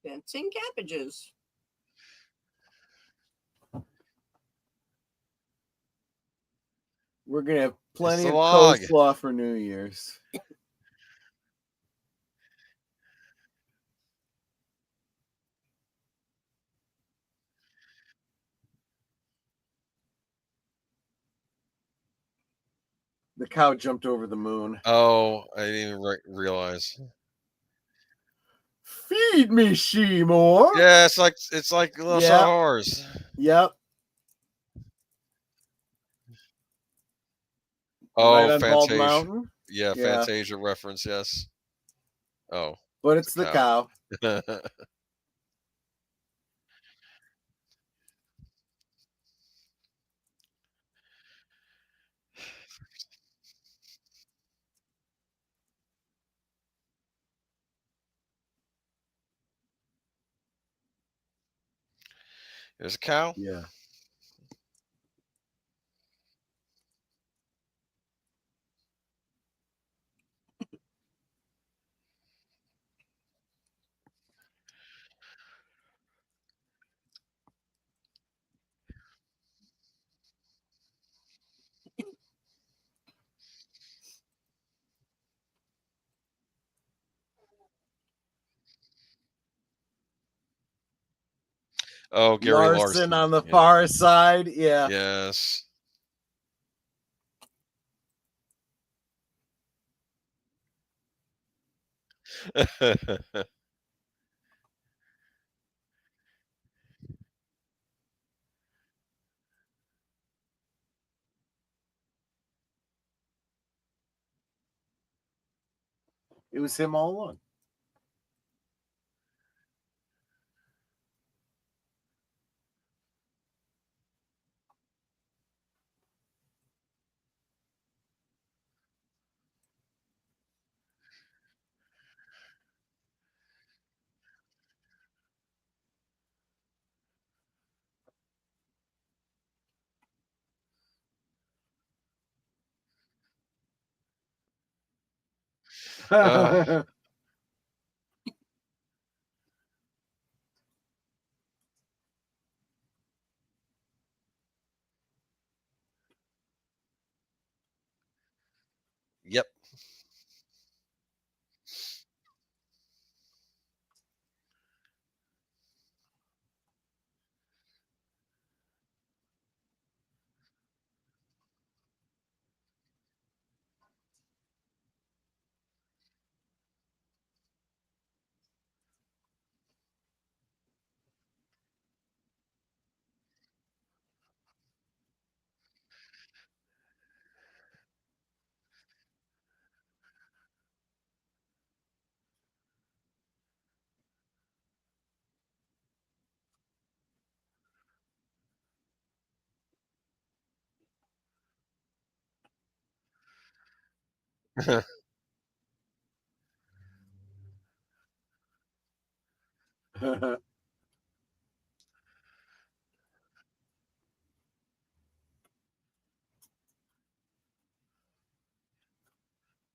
Fencing cabbages. We're gonna have plenty It's of a log. coleslaw for New Year's. The cow jumped over the moon. Oh, I didn't even realize. Feed me, Seymour. Yeah, it's like Little Yeah. Sahars. Yep. Oh, Night on Bald Fantasia. Mountain. Yeah, Yeah. Fantasia reference. Yes. Oh, But it's the cow. There's a cow. Yeah. Oh, Gary Larson on the yeah. far side. Yeah. Yes. It was him all along. Yep.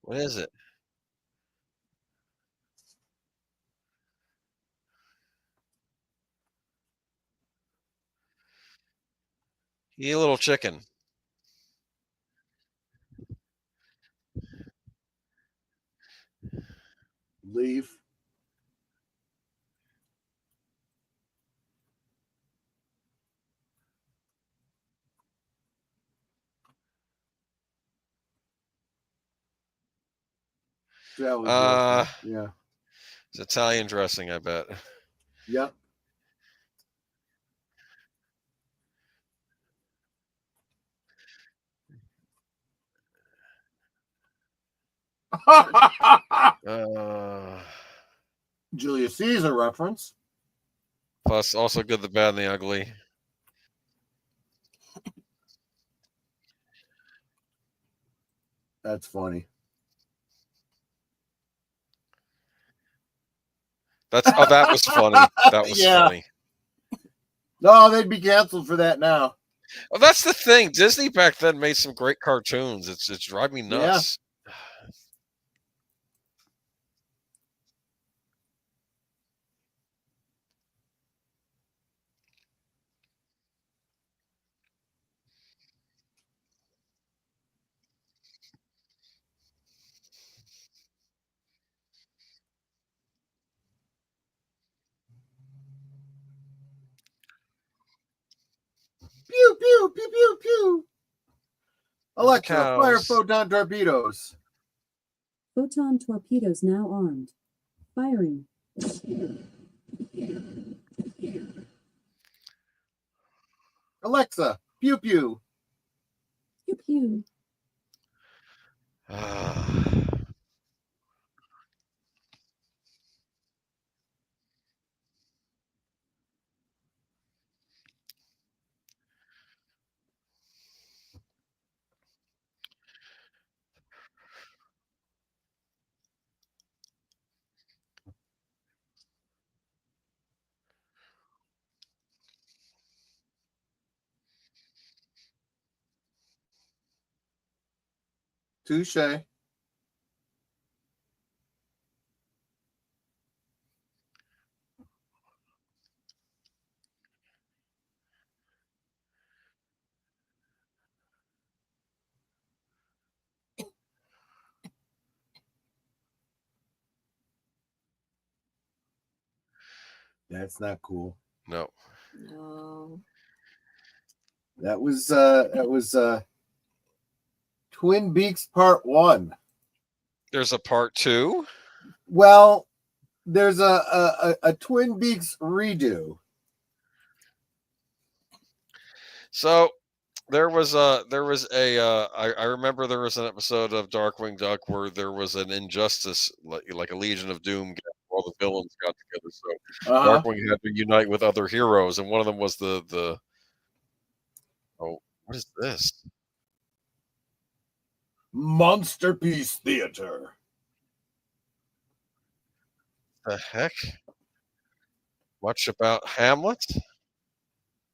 What is it? You little chicken. Leave. That was yeah. It's Italian dressing, I bet. Yep. Julius Caesar reference. Plus, also Good, the Bad, and the Ugly. That's funny. That was funny. That was funny. No, they'd be canceled for that now. Well, that's the thing. Disney back then made some great cartoons. It's driving me nuts. Pew pew pew pew pew. Alexa, fire cows. photon torpedoes. Photon torpedoes now armed. Firing. Alexa, pew pew. Pew pew. Touche. That's not cool. No. No. That was Twin Beaks Part 1. There's a part 2. Well, there's a Twin Beaks redo. So I remember there was an episode of Darkwing Duck where there was an injustice, like a Legion of Doom, where all the villains got together. So Darkwing had to unite with other heroes, and one of them was the oh, what is this? Monsterpiece Theater. The heck? Much about Hamlet?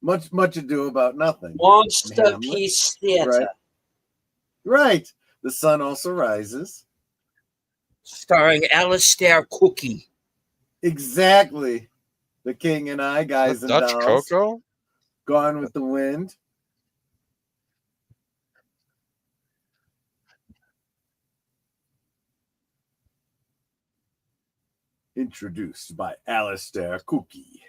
Much ado about nothing. Monsterpiece Theater. Right. The sun also rises. Starring Alistair Cookie. Exactly. The King and I, Guys and Dutch Dolls. Coco? Gone with the Wind. Introduced by Alistair Cookie.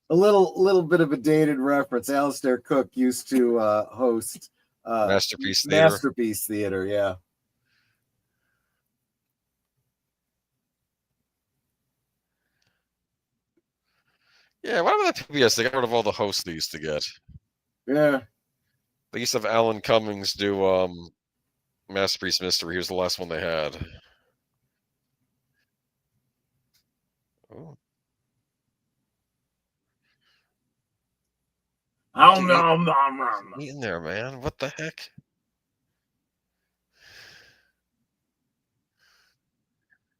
A little bit of a dated reference. Alistair Cook used to host Masterpiece Theater. Masterpiece Theater, yeah. Yeah, why would that PBS? They got rid of all the hosts they used to get. Yeah. They used to have Alan Cummings do Masterpiece Mystery. Here's the last one they had. Oh. Eat in there, man. What the heck?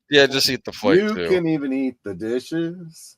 Yeah, just eat the flight You too. can even eat the dishes.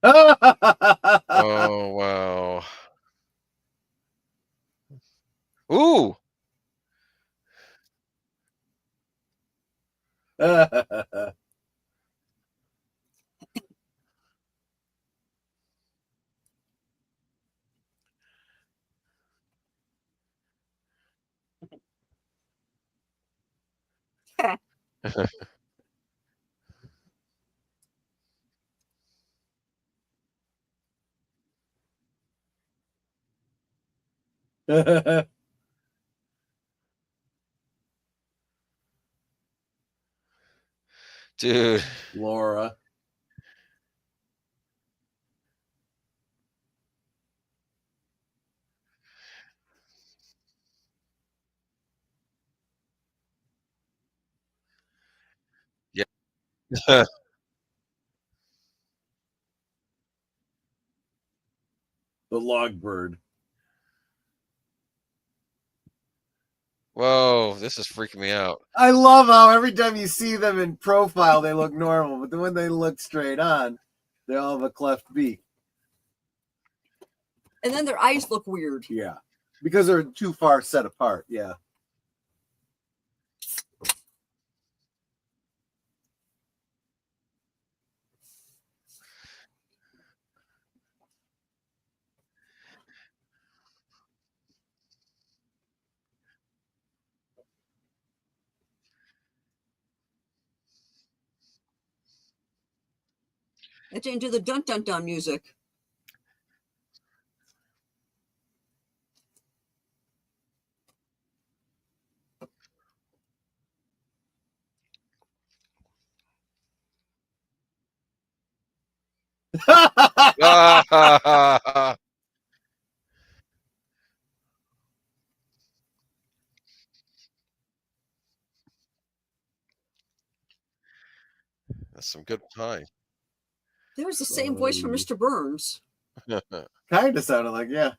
Oh wow. Ooh. Dude. Laura. Yeah. The log bird. Whoa, this is freaking me out. I love how every time you see them in profile, they look normal, but then when they look straight on, they all have a cleft beak. And then their eyes look weird. Yeah, because they're too far set apart. Yeah. It didn't do the dun dun dun music. That's some good pie. There was the same voice from Mr. Burns. Kind of sounded like, yeah.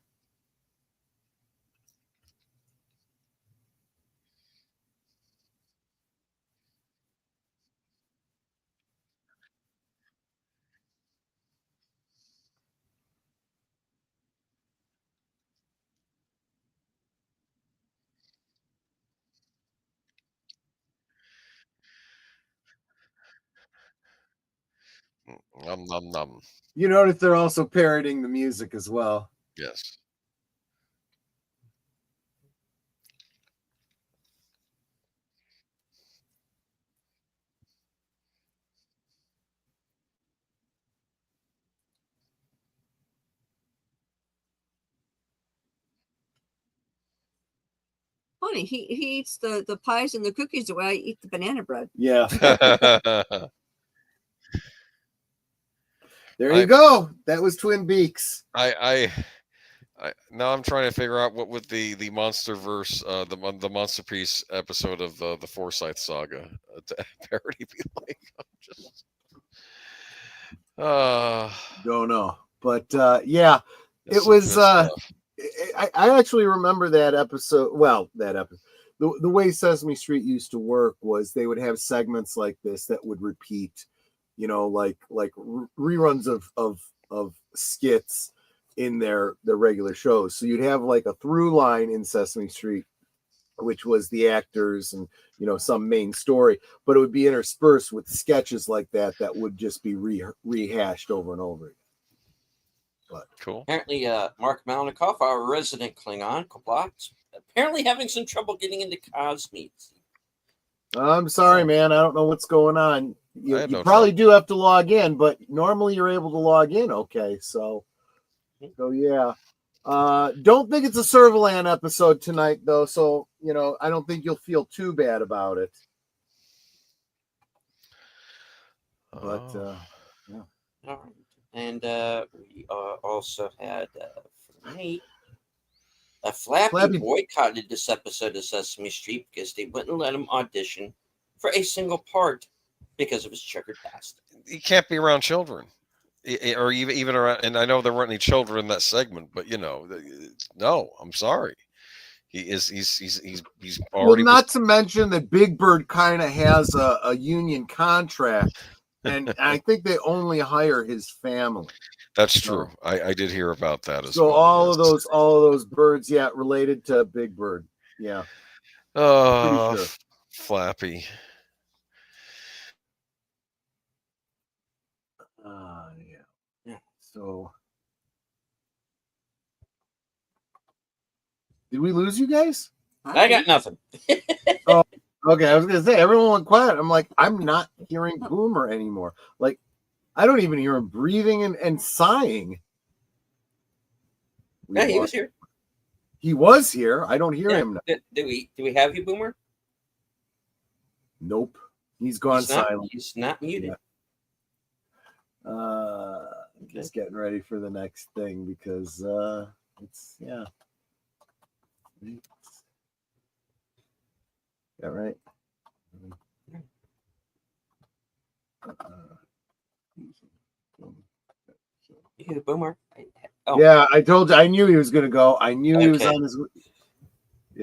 Nom nom nom. You notice they're also parroting the music as well. Yes. Funny, he eats the pies and the cookies the way I eat the banana bread. Yeah. There you go. That was Twin Beaks. I now I'm trying to figure out what would the MonsterVerse, the Monsterpiece episode of the Forsyth Saga parody be like. I'm just, Don't know. But yeah, that's it some was good stuff. I actually remember that episode. Well, that episode. The way Sesame Street used to work was they would have segments like this that would repeat, you know, like reruns of skits in their regular shows. So you'd have like a through line in Sesame Street, which was the actors and, you know, some main story, but it would be interspersed with sketches like that that would just be rehashed over and over again. But Cool. Apparently, Mark Malnikoff, our resident Klingon, Koplot's apparently having some trouble getting into Cosmeets. I'm sorry, man. I don't know what's going on. You no probably do have to log in, but normally you're able to log in. Okay, so yeah. Don't think it's a Servalan episode tonight, though. So, you know, I don't think you'll feel too bad about it. But yeah. All right. And we also had, for me, Flappy boycotted this episode of Sesame Street because they wouldn't let him audition for a single part because of his checkered past. You can't be around children, or even around. And I know there weren't any children in that segment, but you know, no, I'm sorry. He's already. Well, not to mention that Big Bird kind of has a union contract, and I think they only hire his family. That's true. I did hear about that as well. So yes. all of those birds, yeah, related to Big Bird. Yeah. Oh, sure. Flappy. Yeah. So, did we lose you guys? I got nothing. Oh, okay. I was gonna say everyone went quiet. I'm like, I'm not hearing Boomer anymore. Like, I don't even hear him breathing and sighing. Yeah, he was here. He was here. I don't hear him now. Do we have you, Boomer? Nope. He's gone silent. He's not muted. Yeah. Just getting ready for the next thing because it's yeah. Yeah, right. Yeah, Boomer. Yeah, I told you. I knew he was going to go. I knew he was on his.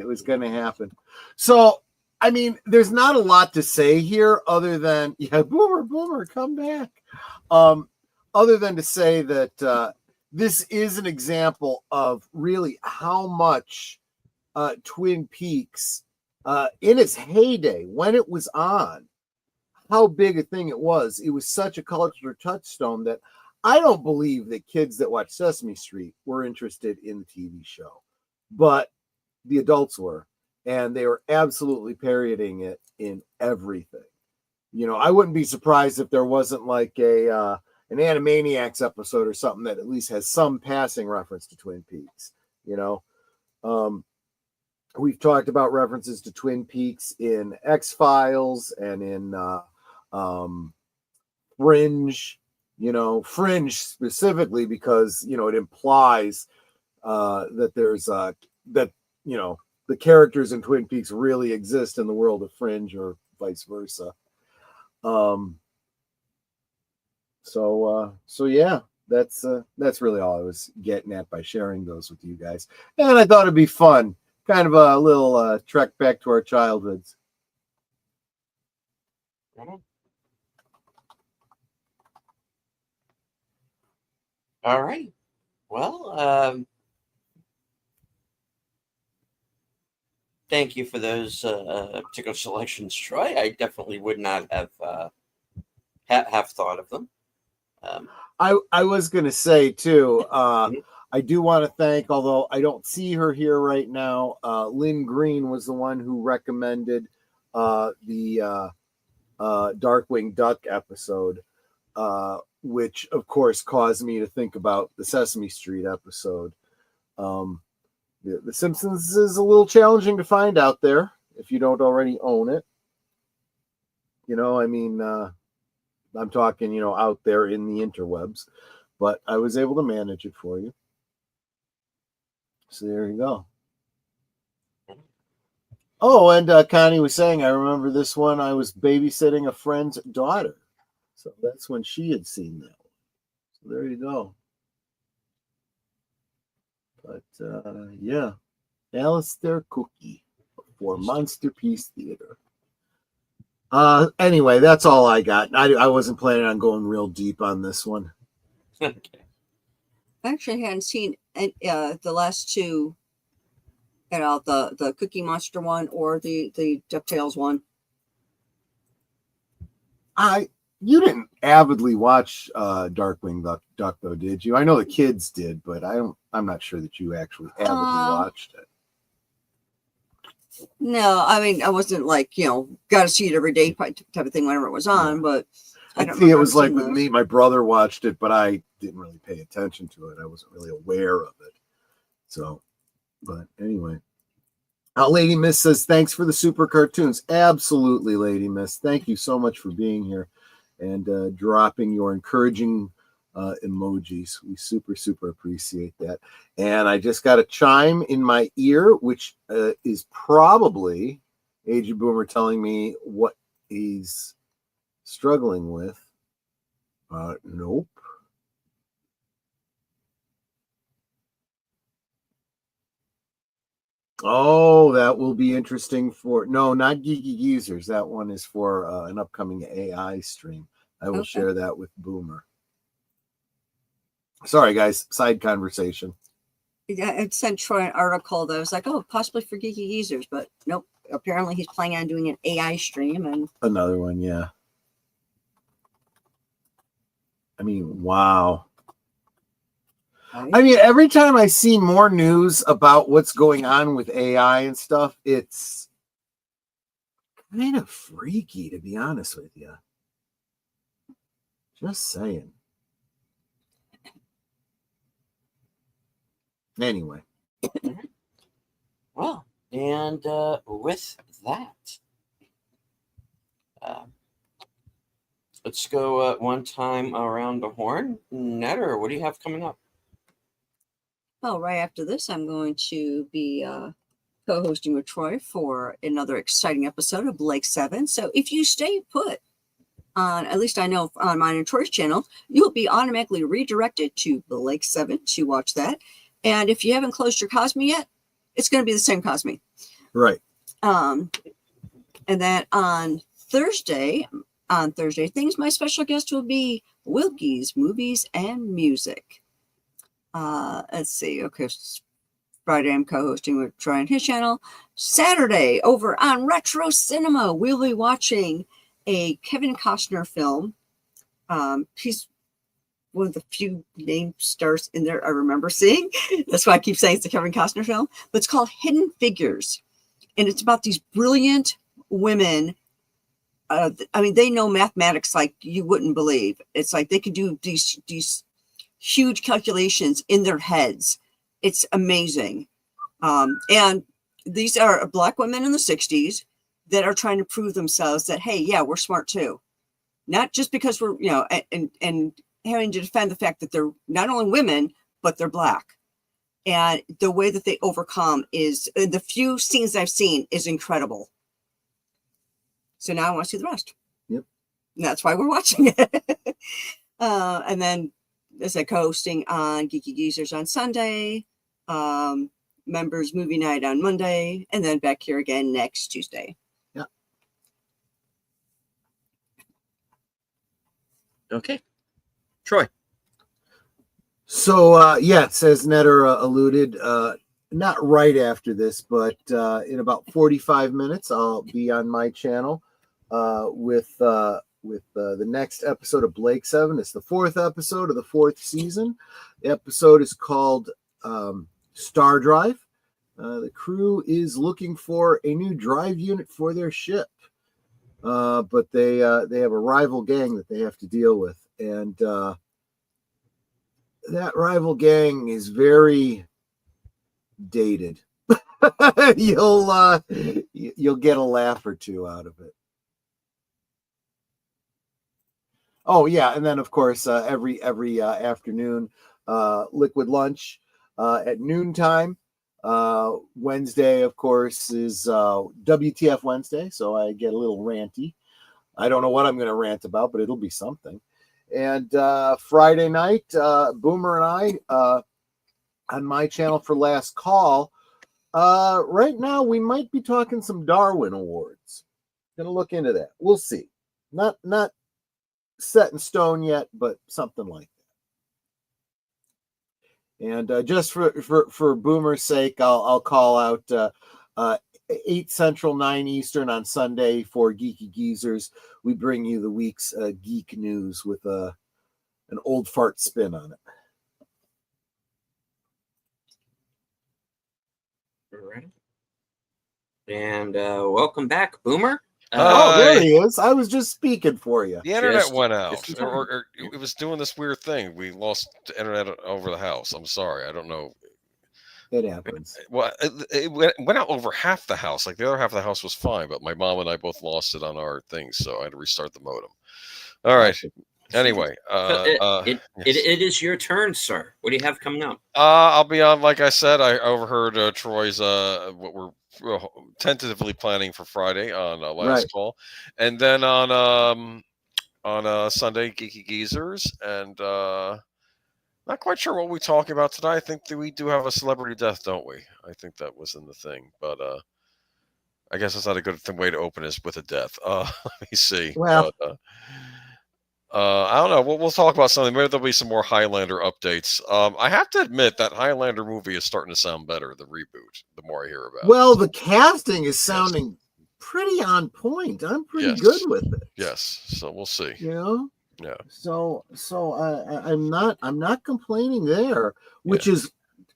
was going to happen. So, I mean, there's not a lot to say here other than, yeah, Boomer, come back. Other than to say that this is an example of really how much Twin Peaks, in its heyday, when it was on, how big a thing it was. It was such a cultural touchstone that I don't believe that kids that watch Sesame Street were interested in the TV show, but the adults were, and they were absolutely parodying it in everything. You know, I wouldn't be surprised if there wasn't like an Animaniacs episode or something that at least has some passing reference to Twin Peaks. You know, we've talked about references to Twin Peaks in X-Files and in Fringe. You know, Fringe specifically because, you know, it implies that there's that, you know, the characters in Twin Peaks really exist in the world of Fringe or vice versa. So yeah, that's really all I was getting at by sharing those with you guys. And I thought it'd be fun, kind of a little trek back to our childhoods. All right. Well, thank you for those particular selections, Troy. I definitely would not have have thought of them. I was going to say too, I do want to thank, although I don't see her here right now, Lynn Green was the one who recommended the Darkwing Duck episode, which of course caused me to think about the Sesame Street episode. The Simpsons is a little challenging to find out there if you don't already own it. You know, I mean, I'm talking, you know, out there in the interwebs, but I was able to manage it for you. So there you go. Oh, and Connie was saying, I remember this one. I was babysitting a friend's daughter. So that's when she had seen that one. So there you go. But yeah, Alistair Cookie for Monsterpiece Theater. Anyway, that's all I got. I wasn't planning on going real deep on this one. Okay. I actually hadn't seen the last two at all, the Cookie Monster one or the DuckTales one. You didn't avidly watch Darkwing Duck though, did you? I know the kids did, but I'm not sure that you actually avidly watched it. No, I mean, I wasn't like, you know, got to see it every day type of thing whenever it was on, but I don't see it was like with me, my brother watched it, but I didn't really pay attention to it. I wasn't really aware of it. So, but anyway. Lady Miss says, thanks for the super cartoons. Absolutely, Lady Miss. Thank you so much for being here and dropping your encouraging emojis. We super appreciate that. And I just got a chime in my ear, which is probably Aged Boomer telling me what he's struggling with. Nope. Oh, that will be interesting for no, not Geeky Geezers. That one is for an upcoming AI stream. I will share that with Boomer. Sorry, guys. Side conversation. Yeah, I sent Troy an article that was like, oh, possibly for Geeky Geezers, but nope. Apparently, he's planning on doing an AI stream and another one. Yeah. I mean, wow. I mean, every time I see more news about what's going on with AI and stuff, it's kind of freaky, to be honest with you. Just saying. Anyway. Well, and with that, let's go one time around the horn. Netter, what do you have coming up? well, right after this, I'm going to be co-hosting with Troy for another exciting episode of Blake 7. So if you stay put on, at least I know on mine and Troy's channel, you'll be automatically redirected to Blake 7 to watch that. And if you haven't closed your Cosme yet, it's going to be the same Cosme. Right. And then on Thursday, things, my special guest will be Wilkie's Movies and Music. Let's see. Okay, Friday I'm co-hosting with Troy on his channel. Saturday, over on Retro Cinema, we'll be watching a Kevin Costner film. He's one of the few name stars in there I remember seeing. That's why I keep saying it's a Kevin Costner film. But it's called Hidden Figures. And it's about these brilliant women. I mean, they know mathematics like you wouldn't believe. It's like they can do these huge calculations in their heads. It's amazing. And these are Black women in the 60s that are trying to prove themselves that, hey, yeah, we're smart too. Not just because we're, and having to defend the fact that they're not only women, but they're Black. And the way that they overcome is, the few scenes I've seen is incredible. So now I want to see the rest. Yep. And that's why we're watching it. And then as a co-hosting on Geeky Geezers on Sunday, members movie night on Monday, and then back here again next Tuesday. Yeah. Okay. Troy. So, it says Netter alluded, not right after this, but in about 45 minutes, I'll be on my channel with the next episode of Blake 7. It's the 4th episode of the 4th season. The episode is called Star Drive. The crew is looking for a new drive unit for their ship, but they have a rival gang that they have to deal with, and that rival gang is very dated. You'll get a laugh or two out of it. Oh yeah, and then of course every afternoon, liquid lunch at noontime. Wednesday, of course, is WTF Wednesday, so I get a little ranty. I don't know what I'm going to rant about, but it'll be something. And Friday night, Boomer and I on my channel for Last Call. Right now, we might be talking some Darwin Awards. Gonna look into that. We'll see. Not set in stone yet, but something like that. And just for Boomer's sake, I'll call out 8 Central, 9 Eastern on Sunday for Geeky Geezers. We bring you the week's geek news with an old fart spin on it. All right. And welcome back, Boomer. There he is. I was just speaking for you. The internet Just- went out, just- or it was doing this weird thing. We lost the internet over the house. I'm sorry. I don't know. It happens. Well, it went out over half the house. Like the other half of the house was fine, but my mom and I both lost it on our things, so I had to restart the modem. All right. Anyway, it yes. is your turn, sir. What do you have coming up? I'll be on. Like I said, I overheard Troy's what we're tentatively planning for Friday on Last Call, and then on Sunday, Geeky Geezers, and not quite sure what we're talking about today. I think that we do have a celebrity death, don't we? I think that was in the thing, but I guess it's not a good way to open this with a death. Let me see. Well. But, I don't know. We'll talk about something. Maybe there'll be some more Highlander updates. I have to admit that Highlander movie is starting to sound better. The reboot. The more I hear about it. Well, the casting is sounding pretty on point. I'm pretty good with it. Yes. So we'll see. You know. Yeah. So I'm not complaining there, which is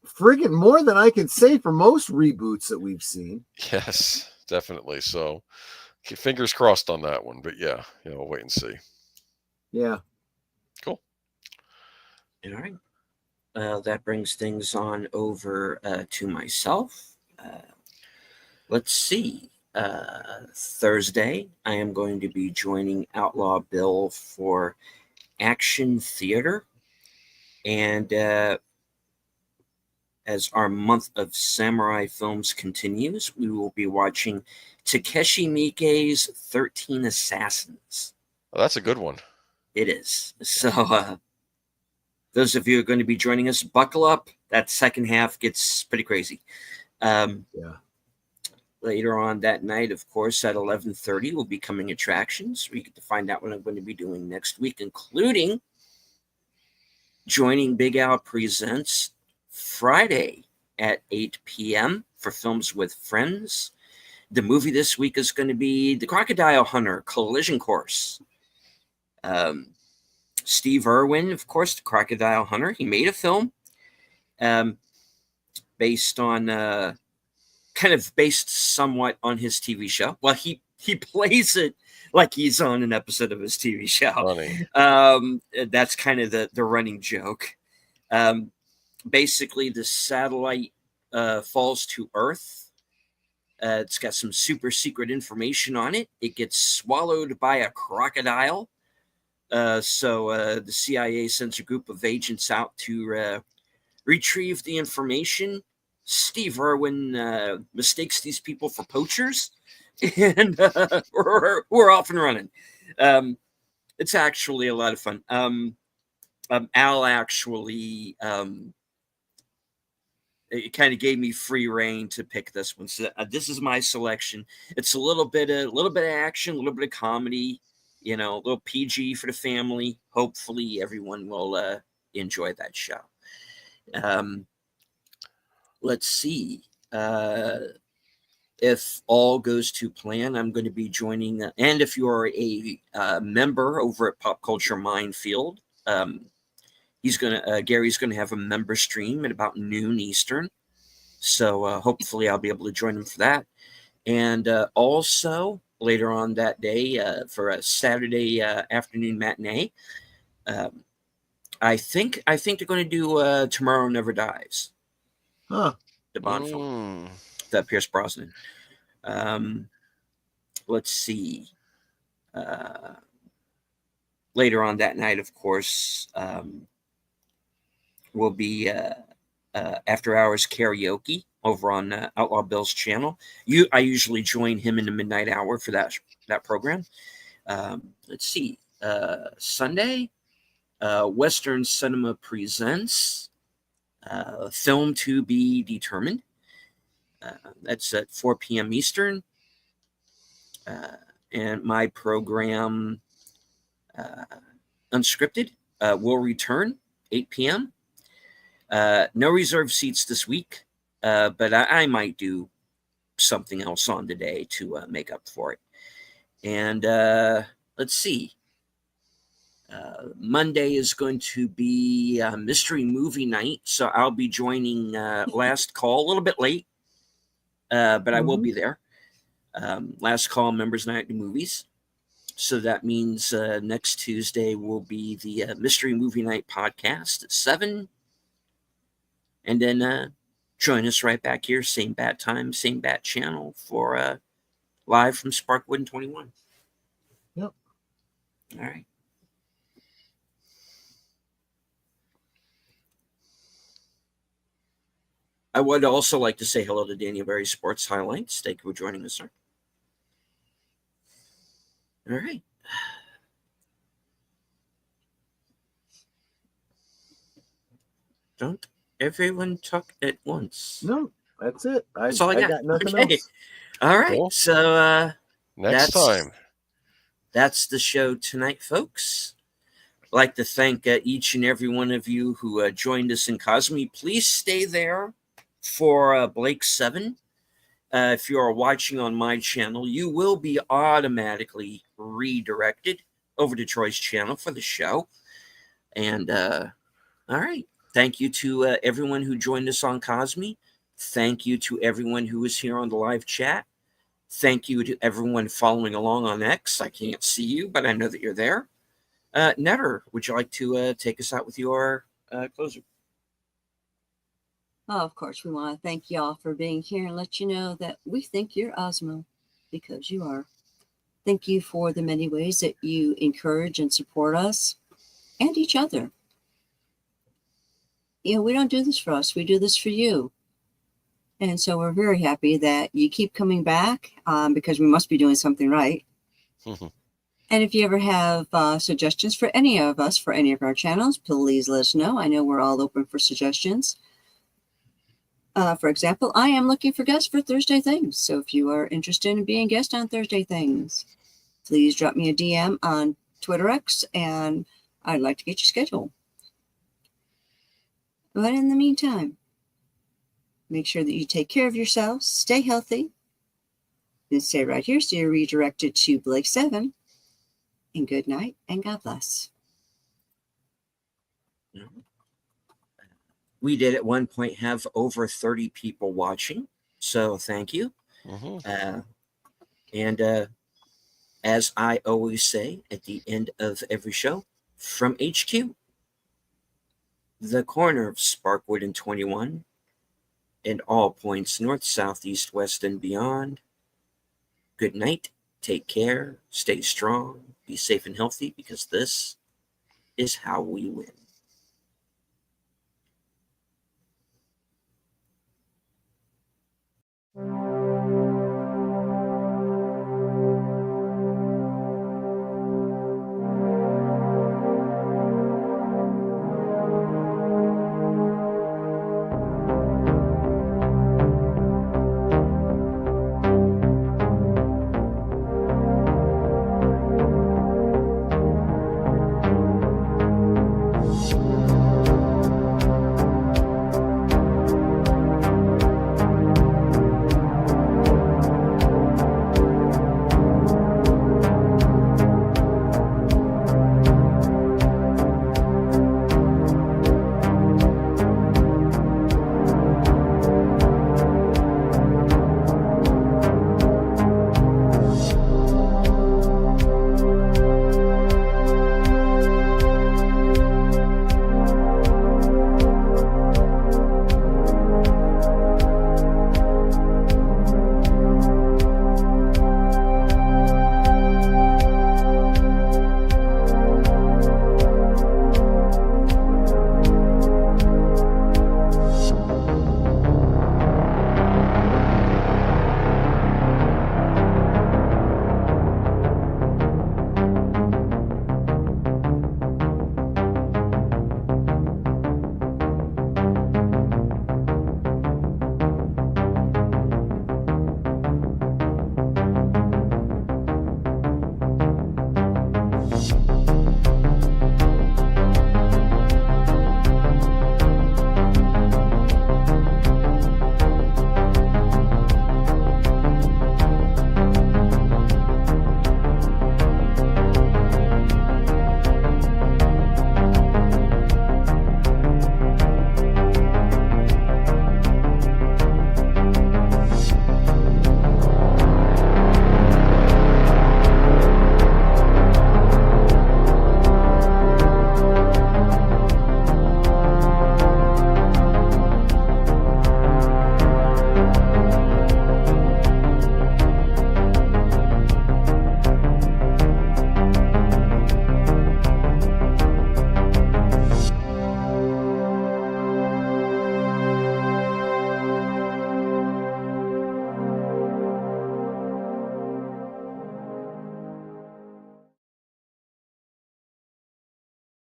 friggin' more than I can say for most reboots that we've seen. Yes, definitely. So fingers crossed on that one. But yeah, we'll wait and see. Yeah. All right. That brings things on over to myself. Let's see. Thursday, I am going to be joining Outlaw Bill for Action Theater. And as our month of samurai films continues, we will be watching Takeshi Miike's 13 Assassins. Oh, that's a good one. It is. So those of you who are going to be joining us, buckle up. That second half gets pretty crazy. Later on that night, of course, at 11:30, will be coming attractions. We get to find out what I'm going to be doing next week, including joining Big Al Presents Friday at 8 p.m. for Films with Friends. The movie this week is going to be The Crocodile Hunter Collision Course. Steve Irwin, of course, The Crocodile Hunter. He made a film based on, kind of based somewhat on his TV show. Well, he plays it like he's on an episode of his TV show. Funny. That's kind of the running joke. Basically, the satellite falls to Earth. It's got some super secret information on it. It gets swallowed by a crocodile. So the CIA sends a group of agents out to retrieve the information. Steve Irwin mistakes these people for poachers, and we're off and running. It's actually a lot of fun. Al actually it kind of gave me free reign to pick this one. So this is my selection. It's a little bit of action, a little bit of comedy, a little PG for the family. Hopefully everyone will enjoy that show. Let's see. If all goes to plan, I'm going to be joining. And if you are a member over at Pop Culture Minefield, Gary's going to have a member stream at about noon Eastern. So hopefully I'll be able to join him for that. And also later on that day for a Saturday afternoon matinee, I think they're going to do Tomorrow Never Dies. Huh. The Bond film. That Pierce Brosnan. Let's see. Later on that night, of course, will be after hours karaoke over on Outlaw Bill's channel. I usually join him in the midnight hour for that program. Let's see. Sunday, Western Cinema Presents Film to Be Determined. That's at 4 p.m. Eastern. And my program, Unscripted, will return 8 p.m. No reserved seats this week, but I might do something else on today to make up for it. And let's see. Monday is going to be mystery movie night, so I'll be joining Last Call a little bit late, but I will be there. Last Call Members Night to Movies. So that means next Tuesday will be the Mystery Movie Night podcast at 7. And then join us right back here, same bat time, same bat channel for live from Sparkwood and 21. Yep. All right. I would also like to say hello to Daniel Berry Sports Highlights. Thank you for joining us, sir. All right. Don't everyone talk at once. No, that's it. That's all I got. nothing Okay. else. All right. Cool. So Next time. That's the show tonight, folks. I'd like to thank each and every one of you who joined us in Cosme. Please stay there for Blake 7. If you are watching on my channel, you will be automatically redirected over to Troy's channel for the show. And all right. Thank you to everyone who joined us on Cosme. Thank you to everyone who is here on the live chat. Thank you to everyone following along on X. I can't see you, but I know that you're there. Netter, would you like to take us out with your closer? Oh, of course, we want to thank y'all for being here and let you know that we think you're Osmo, because you are. Thank you for the many ways that you encourage and support us and each other. We don't do this for us. We do this for you. And so we're very happy that you keep coming back because we must be doing something right. And if you ever have suggestions for any of us, for any of our channels, please let us know. I know we're all open for suggestions. For example, I am looking for guests for Thursday Things. So if you are interested in being a guest on Thursday Things, please drop me a DM on Twitter X, and I'd like to get your schedule. But in the meantime, make sure that you take care of yourselves, stay healthy, then stay right here so you're redirected to Blake 7. And good night and God bless. We did at one point have over 30 people watching, so thank you. And as I always say at the end of every show, from HQ, the corner of Sparkwood and 21, and all points north, south, east, west, and beyond, good night, take care, stay strong, be safe and healthy, because this is how we win.